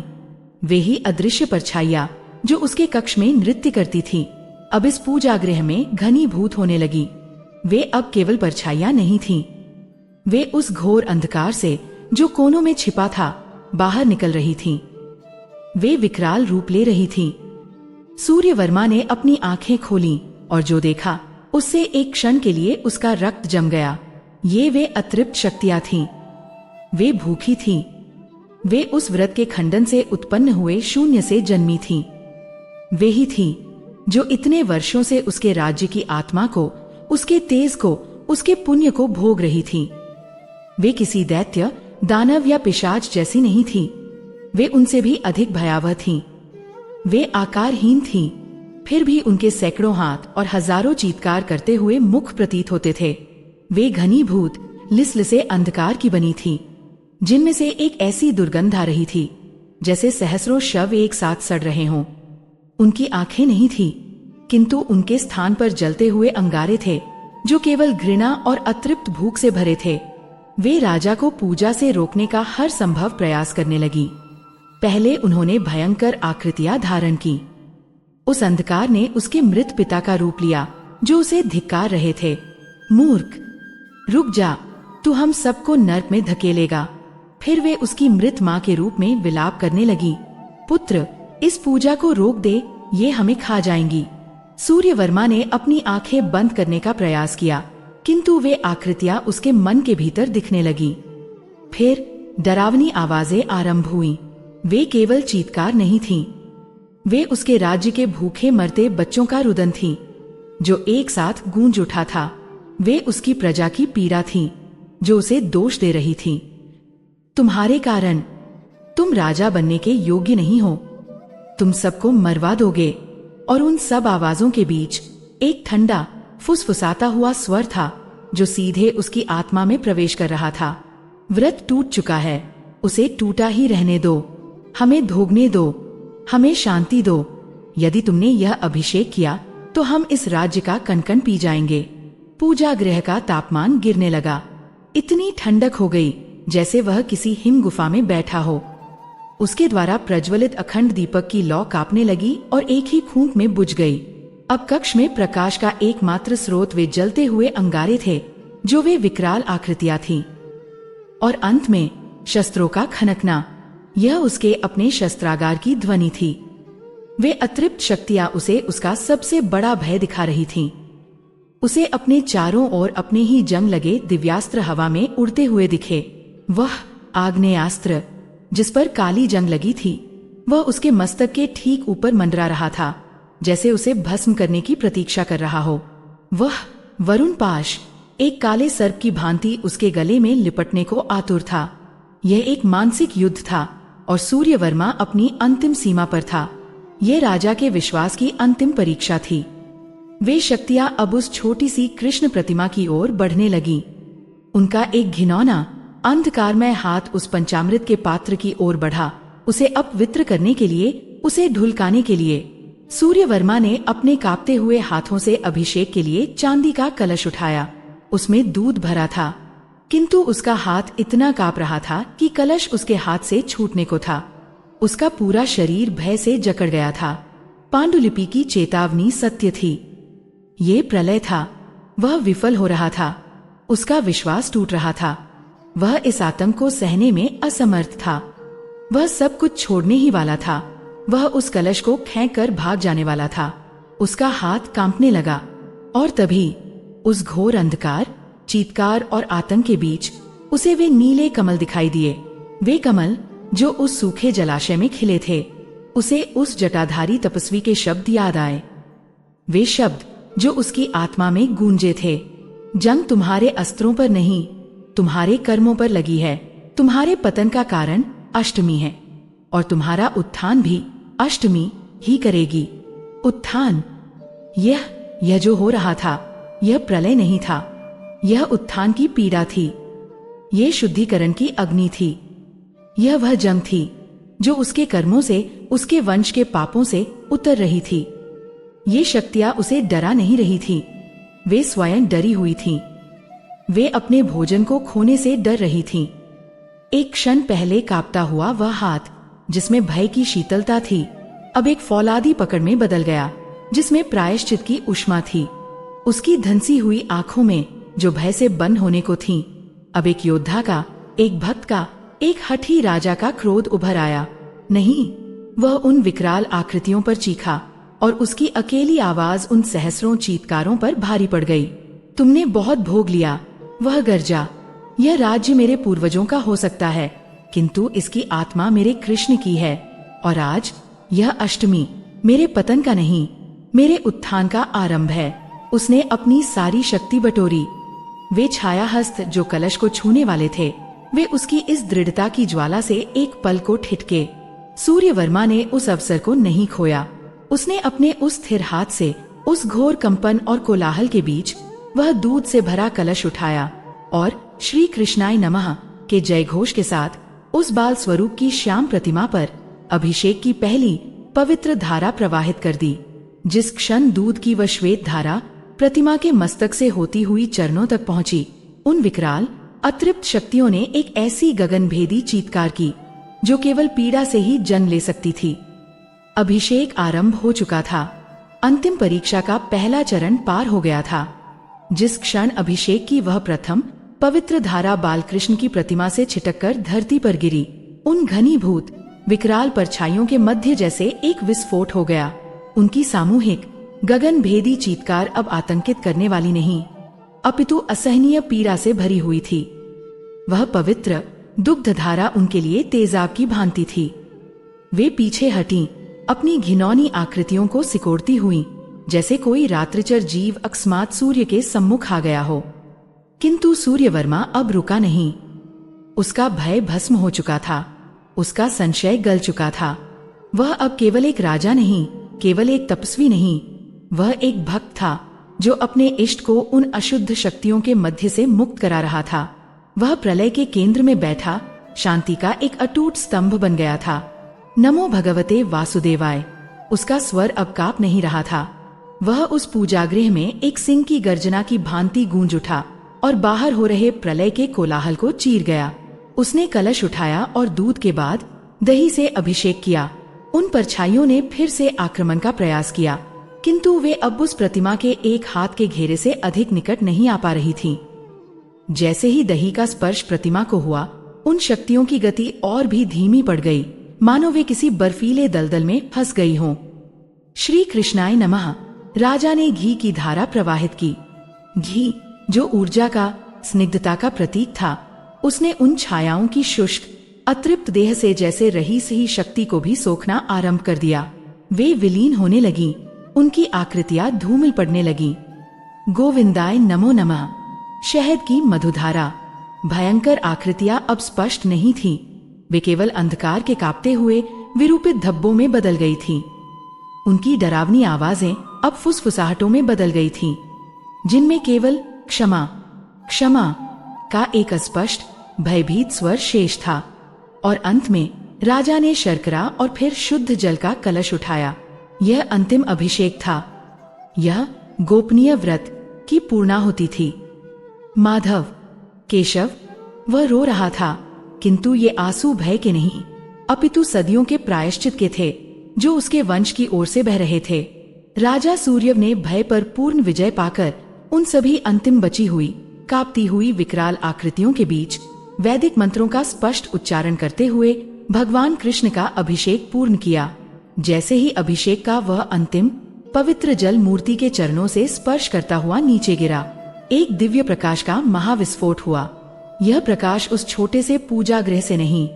S1: वे ही अदृश्य परछाइयां जो उसके कक्ष में नृत्य करती थीं, अब इस पूजागृह में घनीभूत होने लगी। वे अब केवल परछाइयां नहीं थीं, वे उस घोर अंधकार से जो कोनों में छिपा था बाहर निकल रही थीं। वे विकराल रूप ले रही थीं। सूर्यवर्मा ने अपनी आंखें खोलीं और जो देखा उससे एक क्षण के लिए उसका रक्त जम गया। ये वे अतृप्त शक्तियां थीं। वे भूखी थीं। वे उस व्रत के खंडन से उत्पन्न हुए शून्य से जन्मी थीं। वे ही थीं जो इतने वर्षों से उसके राज्य की आत्मा को, उसके तेज को, उसके पुण्य को भोग रही थीं। वे किसी दैत्य, दानव या पिशाच जैसी नहीं थीं। वे उनसे भी अधिक भयावह थीं। वे आकारहीन थीं, फिर भी उनके सैकड़ों हाथ और हजारों चीत्कार करते हुए मुख प्रतीत होते थे। वे घनीभूत लिसलिसे अंधकार की बनी थीं, जिनमें से एक ऐसी दुर्गंध आ रही थी जैसे सहस्रों शव एक साथ सड़ रहे हों। उनकी आंखें नहीं थीं, किंतु उनके स्थान पर जलते हुए अंगारे थे जो केवल घृणा और अतृप्त भूख से भरे थे। वे राजा को पूजा से रोकने का हर संभव प्रयास करने लगी। पहले उन्होंने भयंकर आकृतियां धारण की। उस अंधकार ने उसके मृत पिता का रूप लिया जो उसे धिक्कार रहे थे। मूर्ख, रुक जा, तू हम सबको नर्क में धकेलेगा। फिर वे उसकी मृत मां के रूप में विलाप करने लगी। पुत्र, इस पूजा को रोक दे, ये हमें खा जाएंगी। सूर्यवर्मा ने अपनी आंखें बंद करने का प्रयास किया, किंतु वे आकृतियां उसके मन के भीतर दिखने लगी। फिर डरावनी आवाजें आरंभ हुईं। वे केवल चीत्कार नहीं थीं, वे उसके राज्य के भूखे मरते बच्चों का रुदन थीं, जो एक साथ गूंज उठा था। वे उसकी प्रजा की पीड़ा थीं, जो उसे दोष दे रही थीं। तुम्हारे कारण तुम राजा बनने के योग्य नहीं हो, तुम सबको मरवा दोगे। और उन सब आवाजों के बीच एक ठंडा फुसफुसाता हुआ स्वर था जो सीधे उसकी आत्मा में प्रवेश कर रहा था। व्रत टूट चुका है, उसे टूटा ही रहने दो। हमें भोगने दो, हमें शांति दो। यदि तुमने यह अभिषेक किया तो हम इस राज्य का कण-कण पी जाएंगे। पूजा गृह का तापमान गिरने लगा। इतनी ठंडक हो गई जैसे वह किसी हिम गुफा में बैठा हो। उसके द्वारा प्रज्वलित अखंड दीपक की लौ कांपने लगी और एक ही फूंक में बुझ गई। अब कक्ष में प्रकाश का एकमात्र स्रोत वे जलते हुए अंगारे थे, जो वे विकराल आकृतियां थीं। और अंत में शस्त्रों का खनकना, यह उसके अपने शस्त्रागार की ध्वनि थी। वे अतृप्त शक्तियां उसे उसका सबसे बड़ा भय दिखा रही थीं। उसे अपने चारों ओर अपने ही जंग लगे दिव्यास्त्र हवा में उड़ते हुए दिखे। वह आग्नेयास्त्र जिस पर काली जंग लगी थी, वह उसके मस्तक के ठीक ऊपर मंडरा रहा था, जैसे उसे भस्म करने की प्रतीक्षा कर रहा हो। वह वरुण पाश एक काले सर्प की भांति उसके गले में लिपटने को आतुर था। यह एक मानसिक युद्ध था और सूर्यवर्मा अपनी अंतिम सीमा पर था। यह राजा के विश्वास की अंतिम परीक्षा थी। वे शक्तियां अब उस छोटी सी कृष्ण प्रतिमा की ओर बढ़ने लगीं। उनका एक घिनौना अंधकारमय हाथ उस पंचामृत के पात्र की ओर बढ़ा, उसे अपवित्र करने के लिए, उसे ढुलकाने के लिए। सूर्यवर्मा ने अपने कांपते हुए हाथों से अभिषेक के लिए चांदी का कलश उठाया। उसमें दूध भरा था, किंतु उसका हाथ इतना कांप रहा था कि कलश उसके हाथ से छूटने को था। उसका पूरा शरीर भय से जकड़ गया था। पांडुलिपि की चेतावनी सत्य थी। ये प्रलय था, वह विफल हो रहा था, उसका विश्वास टूट रहा था। वह इस आतंक को सहने में असमर्थ था। वह सब कुछ छोड़ने ही वाला था। वह उस कलश को फेंक कर भाग जाने वाला था। उसका हाथ कांपने लगा और तभी उस घोर अंधकार, चीत्कार और आतंक के बीच उसे वे नीले कमल दिखाई दिए। वे कमल जो उस सूखे जलाशय में खिले थे। उसे उस जटाधारी तपस्वी के शब्द याद आए, वे शब्द जो उसकी आत्मा में गूंजे थे। जंग तुम्हारे अस्त्रों पर नहीं, तुम्हारे कर्मों पर लगी है। तुम्हारे पतन का कारण अष्टमी है और तुम्हारा उत्थान भी अष्टमी ही करेगी। उत्थान, यह जो हो रहा था, यह प्रलय नहीं था। यह उत्थान की पीड़ा थी। यह शुद्धिकरण की अग्नि थी। यह वह जंग थी जो उसके कर्मों से, उसके वंश के पापों से उतर रही थी। ये शक्तियां उसे डरा नहीं रही थी, वे स्वयं डरी हुई थीं। वे अपने भोजन को खोने से डर रही थीं। एक क्षण पहले कांपता हुआ वह हाथ, जिसमें भय की शीतलता थी, अब एक फौलादी पकड़ में बदल गया, जिसमें प्रायश्चित की उष्मा थी। उसकी धंसी हुई आंखों में, जो भय से बंद होने को थीं, अब एक योद्धा का, एक भक्त का, एक हठी राजा का क्रोध उभर आया। नहीं, वह उन विकराल आकृतियों पर चीखा और उसकी अकेली आवाज उन सहस्रों चीत्कारों पर भारी पड़ गई। तुमने बहुत भोग लिया, वह गर्जा। यह राज्य मेरे पूर्वजों का हो सकता है, किंतु इसकी आत्मा मेरे कृष्ण की है। और आज यह अष्टमी मेरे पतन का नहीं, मेरे उत्थान का आरंभ है। उसने अपनी सारी शक्ति बटोरी। वे छाया हस्त जो कलश को छूने वाले थे, वे उसकी इस दृढ़ता की ज्वाला से एक पल को ठिठके। सूर्यवर्मा ने उस अवसर को नहीं खोया। उसने अपने उस स्थिर हाथ से उस घोर कंपन और कोलाहल के बीच वह दूध से भरा कलश उठाया और श्री कृष्णाय नमः के जयघोष के साथ उस बाल स्वरूप की श्याम प्रतिमा पर अभिषेक की पहली पवित्र धारा प्रवाहित कर दी। जिस क्षण दूध की वह श्वेत धारा प्रतिमा के मस्तक से होती हुई चरणों तक पहुंची, उन विकराल अतृप्त शक्तियों ने एक ऐसी गगनभेदी चीत्कार की जो केवल पीड़ा से ही जन्म ले सकती थी। अभिषेक आरंभ हो चुका था। अंतिम परीक्षा का पहला चरण पार हो गया था। जिस क्षण अभिषेक की वह प्रथम पवित्र धारा बालकृष्ण की प्रतिमा से छिटककर धरती पर गिरी, उन घनीभूत विकराल परछाइयों के मध्य जैसे एक विस्फोट हो गया। उनकी सामूहिक गगनभेदी चीत्कार अब आतंकित करने वाली नहीं, अपितु असहनीय पीड़ा से भरी हुई थी। वह पवित्र दुग्ध धारा उनके लिए तेजाब की भांति थी। वे पीछे हटीं, अपनी घिनौनी आकृतियों को सिकोड़ती हुईं, जैसे कोई रात्रिचर जीव अकस्मात सूर्य के सम्मुख आ गया हो। किंतु सूर्यवर्मा अब रुका नहीं। उसका भय भस्म हो चुका था, उसका संशय गल चुका था। वह अब केवल एक राजा नहीं, केवल एक तपस्वी नहीं, वह एक भक्त था जो अपने इष्ट को उन अशुद्ध शक्तियों के मध्य से मुक्त करा रहा था। वह प्रलय के केंद्र में बैठा शांति का एक अटूट स्तंभ बन गया था। नमो भगवते वासुदेवाय। उसका स्वर अब कांप नहीं रहा था। वह उस पूजागृह में एक सिंह की गर्जना की भांति गूंज उठा और बाहर हो रहे प्रलय के कोलाहल को चीर गया। उसने कलश उठाया और दूध के बाद दही से अभिषेक किया। उन परछाइयों ने फिर से आक्रमण का प्रयास किया, किंतु वे अब उस प्रतिमा के एक हाथ के घेरे से अधिक निकट नहीं आ पा रही थीं। जैसे ही दही का स्पर्श प्रतिमा को हुआ, उन शक्तियों की गति और भी धीमी पड़ गई, मानो वे किसी बर्फीले दलदल में फंस गई हों। श्री कृष्णाय नमः। राजा ने घी की धारा प्रवाहित की। घी जो ऊर्जा का, स्निग्धता का प्रतीक था, उसने उन छायाओं की शुष्क अतृप्त देह से जैसे रही सही शक्ति को भी सोखना आरंभ कर दिया। वे विलीन होने लगी, उनकी आकृतियां धूमिल पड़ने लगी। गोविंदाय नमो नमः। शहद की मधुधारा। भयंकर आकृतियां अब स्पष्ट नहीं थीं, वे केवल अंधकार के कांपते हुए विरूपित धब्बों में बदल गई थीं। उनकी डरावनी आवाजें अब फुसफुसाहटों में बदल गई थीं, जिनमें केवल क्षमा क्षमा का एक अस्पष्ट भयभीत स्वर शेष था। और अंत में राजा ने शर्करा और फिर शुद्ध जल का कलश उठाया। यह अंतिम अभिषेक था। यह गोपनीय व्रत की पूर्णाहुति थी। माधव, केशव, वह रो रहा था, किंतु ये आंसू भय के नहीं, अपितु सदियों के प्रायश्चित के थे जो उसके वंश की ओर से बह रहे थे। राजा सूर्यव ने भय पर पूर्ण विजय पाकर उन सभी अंतिम बची हुई कांपती हुई विकराल आकृतियों के बीच वैदिक मंत्रों का स्पष्ट उच्चारण करते हुए भगवान कृष्ण का अभिषेक पूर्ण किया। जैसे ही अभिषेक का वह अंतिम पवित्र जल मूर्ति के चरणों से स्पर्श करता हुआ नीचे गिरा, एक दिव्य प्रकाश का महाविस्फोट हुआ। यह प्रकाश उस छोटे से पूजा गृह से नहीं,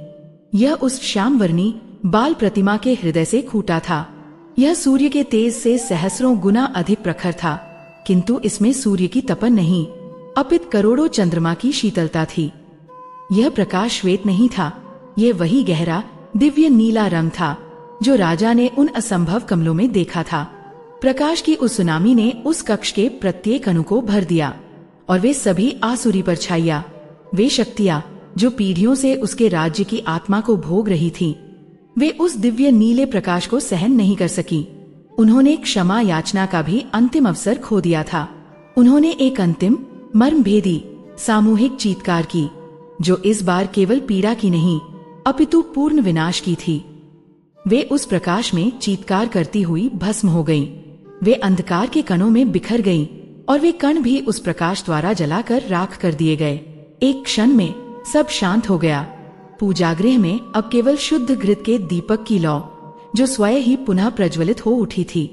S1: यह उस श्यामवर्णी बाल प्रतिमा के हृदय से फूटा था। यह सूर्य के तेज से सहस्रों गुना अधिक प्रखर था, किंतु इसमें सूर्य की तपन नहीं, अपित करोड़ों चंद्रमा की शीतलता थी। यह प्रकाश श्वेत नहीं था, यह वही गहरा दिव्य नीला रंग था जो राजा ने उन असंभव कमलों में देखा था। प्रकाश की उस सुनामी ने उस कक्ष के प्रत्येक अणु को भर दिया और वे सभी आसुरी परछाइयां, वे शक्तियां जो पीढ़ियों से उसके राज्य की आत्मा को भोग रही थीं, वे उस दिव्य नीले प्रकाश को सहन नहीं कर सकी। उन्होंने क्षमा याचना का भी अंतिम अवसर खो दिया था। उन्होंने एक अंतिम मर्मभेदी सामूहिक चीत्कार की, जो इस बार केवल पीड़ा की नहीं अपितु पूर्ण विनाश की थी। वे उस प्रकाश में चीत्कार करती हुई भस्म हो गईं। वे अंधकार के कणों में बिखर गईं और वे कण भी उस प्रकाश द्वारा जलाकर राख कर दिए गए। एक क्षण में सब शांत हो गया। पूजागृह में अब केवल शुद्ध घृत के दीपक की लौ, जो स्वयं ही पुनः प्रज्वलित हो उठी थी,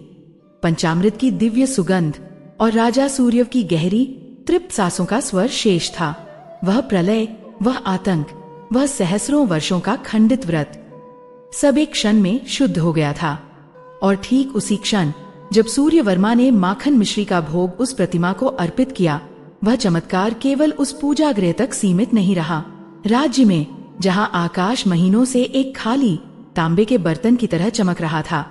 S1: पंचामृत की दिव्य सुगंध और राजा सूर्य की गहरी तृप्त सांसों का स्वर शेष था। वह प्रलय, वह आतंक, वह सहस्रों वर्षों का खंडित व्रत सब एक क्षण में शुद्ध हो गया था। और ठीक उसी क्षण जब सूर्यवर्मा ने माखन मिश्री का भोग उस प्रतिमा को अर्पित किया, वह चमत्कार केवल उस पूजा गृह तक सीमित नहीं रहा। राज्य में जहां आकाश महीनों से एक खाली तांबे के बर्तन की तरह चमक रहा था,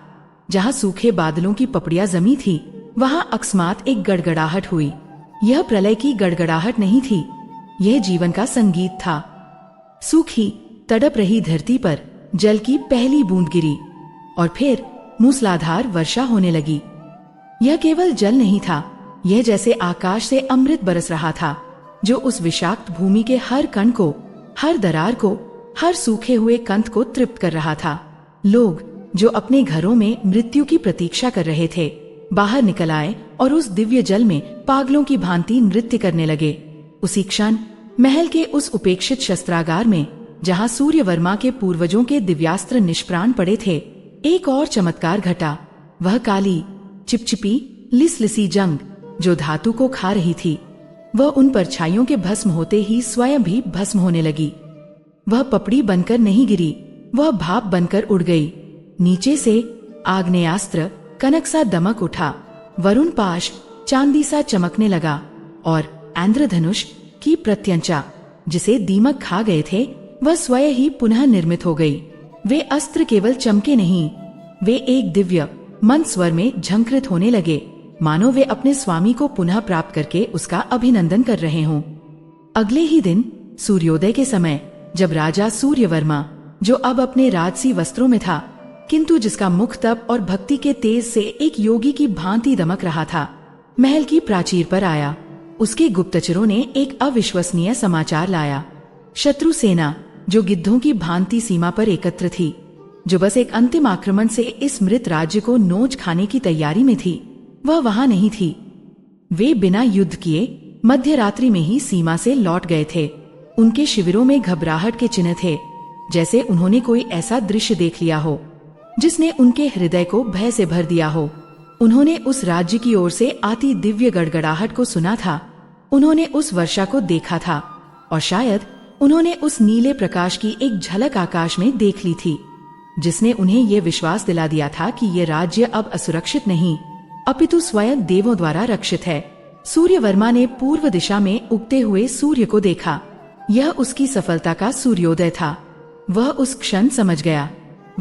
S1: जहां सूखे बादलों की पपड़ियां जमी थी, वहां अकस्मात एक गड़गड़ाहट हुई। यह प्रलय की गड़गड़ाहट नहीं थी, यह जीवन का संगीत था। सूखी तड़प रही धरती पर जल की पहली बूंद गिरी और फिर मूसलाधार वर्षा होने लगी। यह केवल जल नहीं था, यह जैसे आकाश से अमृत बरस रहा था, जो उस विषाक्त भूमि के हर कण को, हर दरार को, हर सूखे हुए कंद को तृप्त कर रहा था। लोग जो अपने घरों में मृत्यु की प्रतीक्षा कर रहे थे, बाहर निकल आए और उस दिव्य जल में पागलों की भांति नृत्य करने लगे। उसी क्षण महल के उस उपेक्षित शस्त्रागार में, जहां सूर्यवर्मा के पूर्वजों के दिव्यास्त्र निष्प्राण पड़े थे, एक और चमत्कार घटा। वह काली चिपचिपी लिसलिसी जंग जो धातु को खा रही थी, वह उन परछाइयों के भस्म होते ही स्वयं भी भस्म होने लगी। वह पपड़ी बनकर नहीं गिरी, वह भाप बनकर उड़ गई। नीचे से आग्नेयास्त्र कनक सा दमक उठा, वरुण पाश चांदी सा चमकने लगा और इंद्रधनुष की प्रत्यंचा, जिसे दीमक खा गए थे, वह स्वयं ही पुनः निर्मित हो गई। वे अस्त्र केवल चमके नहीं, वे एक दिव्य मंद स्वर में झंकृत होने लगे, मानो वे अपने स्वामी को पुनः प्राप्त करके उसका अभिनंदन कर रहे हों। अगले ही दिन सूर्योदय के समय, जब राजा सूर्यवर्मा, जो अब अपने राजसी वस्त्रों में था, किंतु जिसका मुख तप और भक्ति के तेज से एक योगी की भांति दमक रहा था, महल की प्राचीर पर आया, उसके गुप्तचरों ने एक अविश्वसनीय समाचार लाया। शत्रु सेना, जो गिद्धों की भांति सीमा पर एकत्र थी, जो बस एक अंतिम आक्रमण से इस मृत राज्य को नोच खाने की तैयारी में थी, वह वहां नहीं थी। वे बिना युद्ध किए मध्य रात्रि में ही सीमा से लौट गए थे। उनके शिविरों में घबराहट के चिन्ह थे, जैसे उन्होंने कोई ऐसा दृश्य देख लिया हो जिसने उनके हृदय को भय से भर दिया हो। उन्होंने उस राज्य की ओर से आती दिव्य गड़गड़ाहट को सुना था, उन्होंने उस वर्षा को देखा था, और शायद उन्होंने उस नीले प्रकाश की एक झलक आकाश में देख ली थी, जिसने उन्हें ये विश्वास दिला दिया था कि ये राज्य अब असुरक्षित नहीं, अपितु स्वयं देवों द्वारा रक्षित है। सूर्यवर्मा ने पूर्व दिशा में उगते हुए सूर्य को देखा। यह उसकी सफलता का सूर्योदय था। वह उस क्षण समझ गया,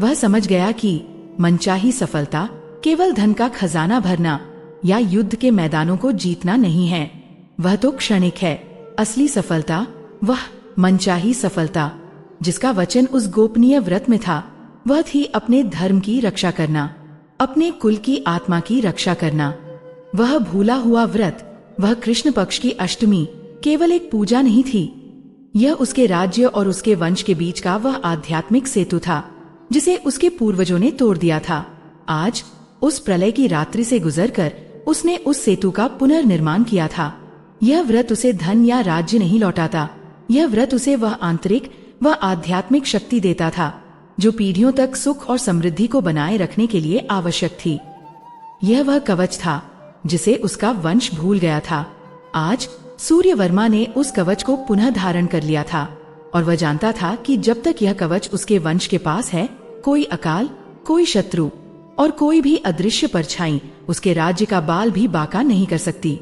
S1: वह समझ गया कि मनचाही सफलता केवल धन का खजाना भरना या युद्ध के मैदानों को जीतना नहीं है, वह तो क्षणिक है। असली सफलता वह मनचाही सफलता, जिसका वचन उस गोपनीय व्रत में था, वह थी अपने धर्म की रक्षा करना, अपने कुल की आत्मा की रक्षा करना। वह भूला हुआ व्रत, वह कृष्ण पक्ष की अष्टमी केवल एक पूजा नहीं थी, यह उसके राज्य और उसके वंश के बीच का वह आध्यात्मिक सेतु था जिसे उसके पूर्वजों ने तोड़ दिया था। आज उस प्रलय की रात्रि से गुजरकर उसने उस सेतु का पुनर्निर्माण किया था। यह व्रत उसे धन या राज्य नहीं लौटाता, यह व्रत उसे वह आंतरिक व आध्यात्मिक शक्ति देता था जो पीढ़ियों तक सुख और समृद्धि को बनाए रखने के लिए आवश्यक थी। यह वह कवच था जिसे उसका वंश भूल गया था। आज सूर्यवर्मा ने उस कवच को पुनः धारण कर लिया था और वह जानता था कि जब तक यह कवच उसके वंश के पास है, कोई अकाल, कोई शत्रु और कोई भी अदृश्य परछाई उसके राज्य का बाल भी बाका नहीं कर सकती।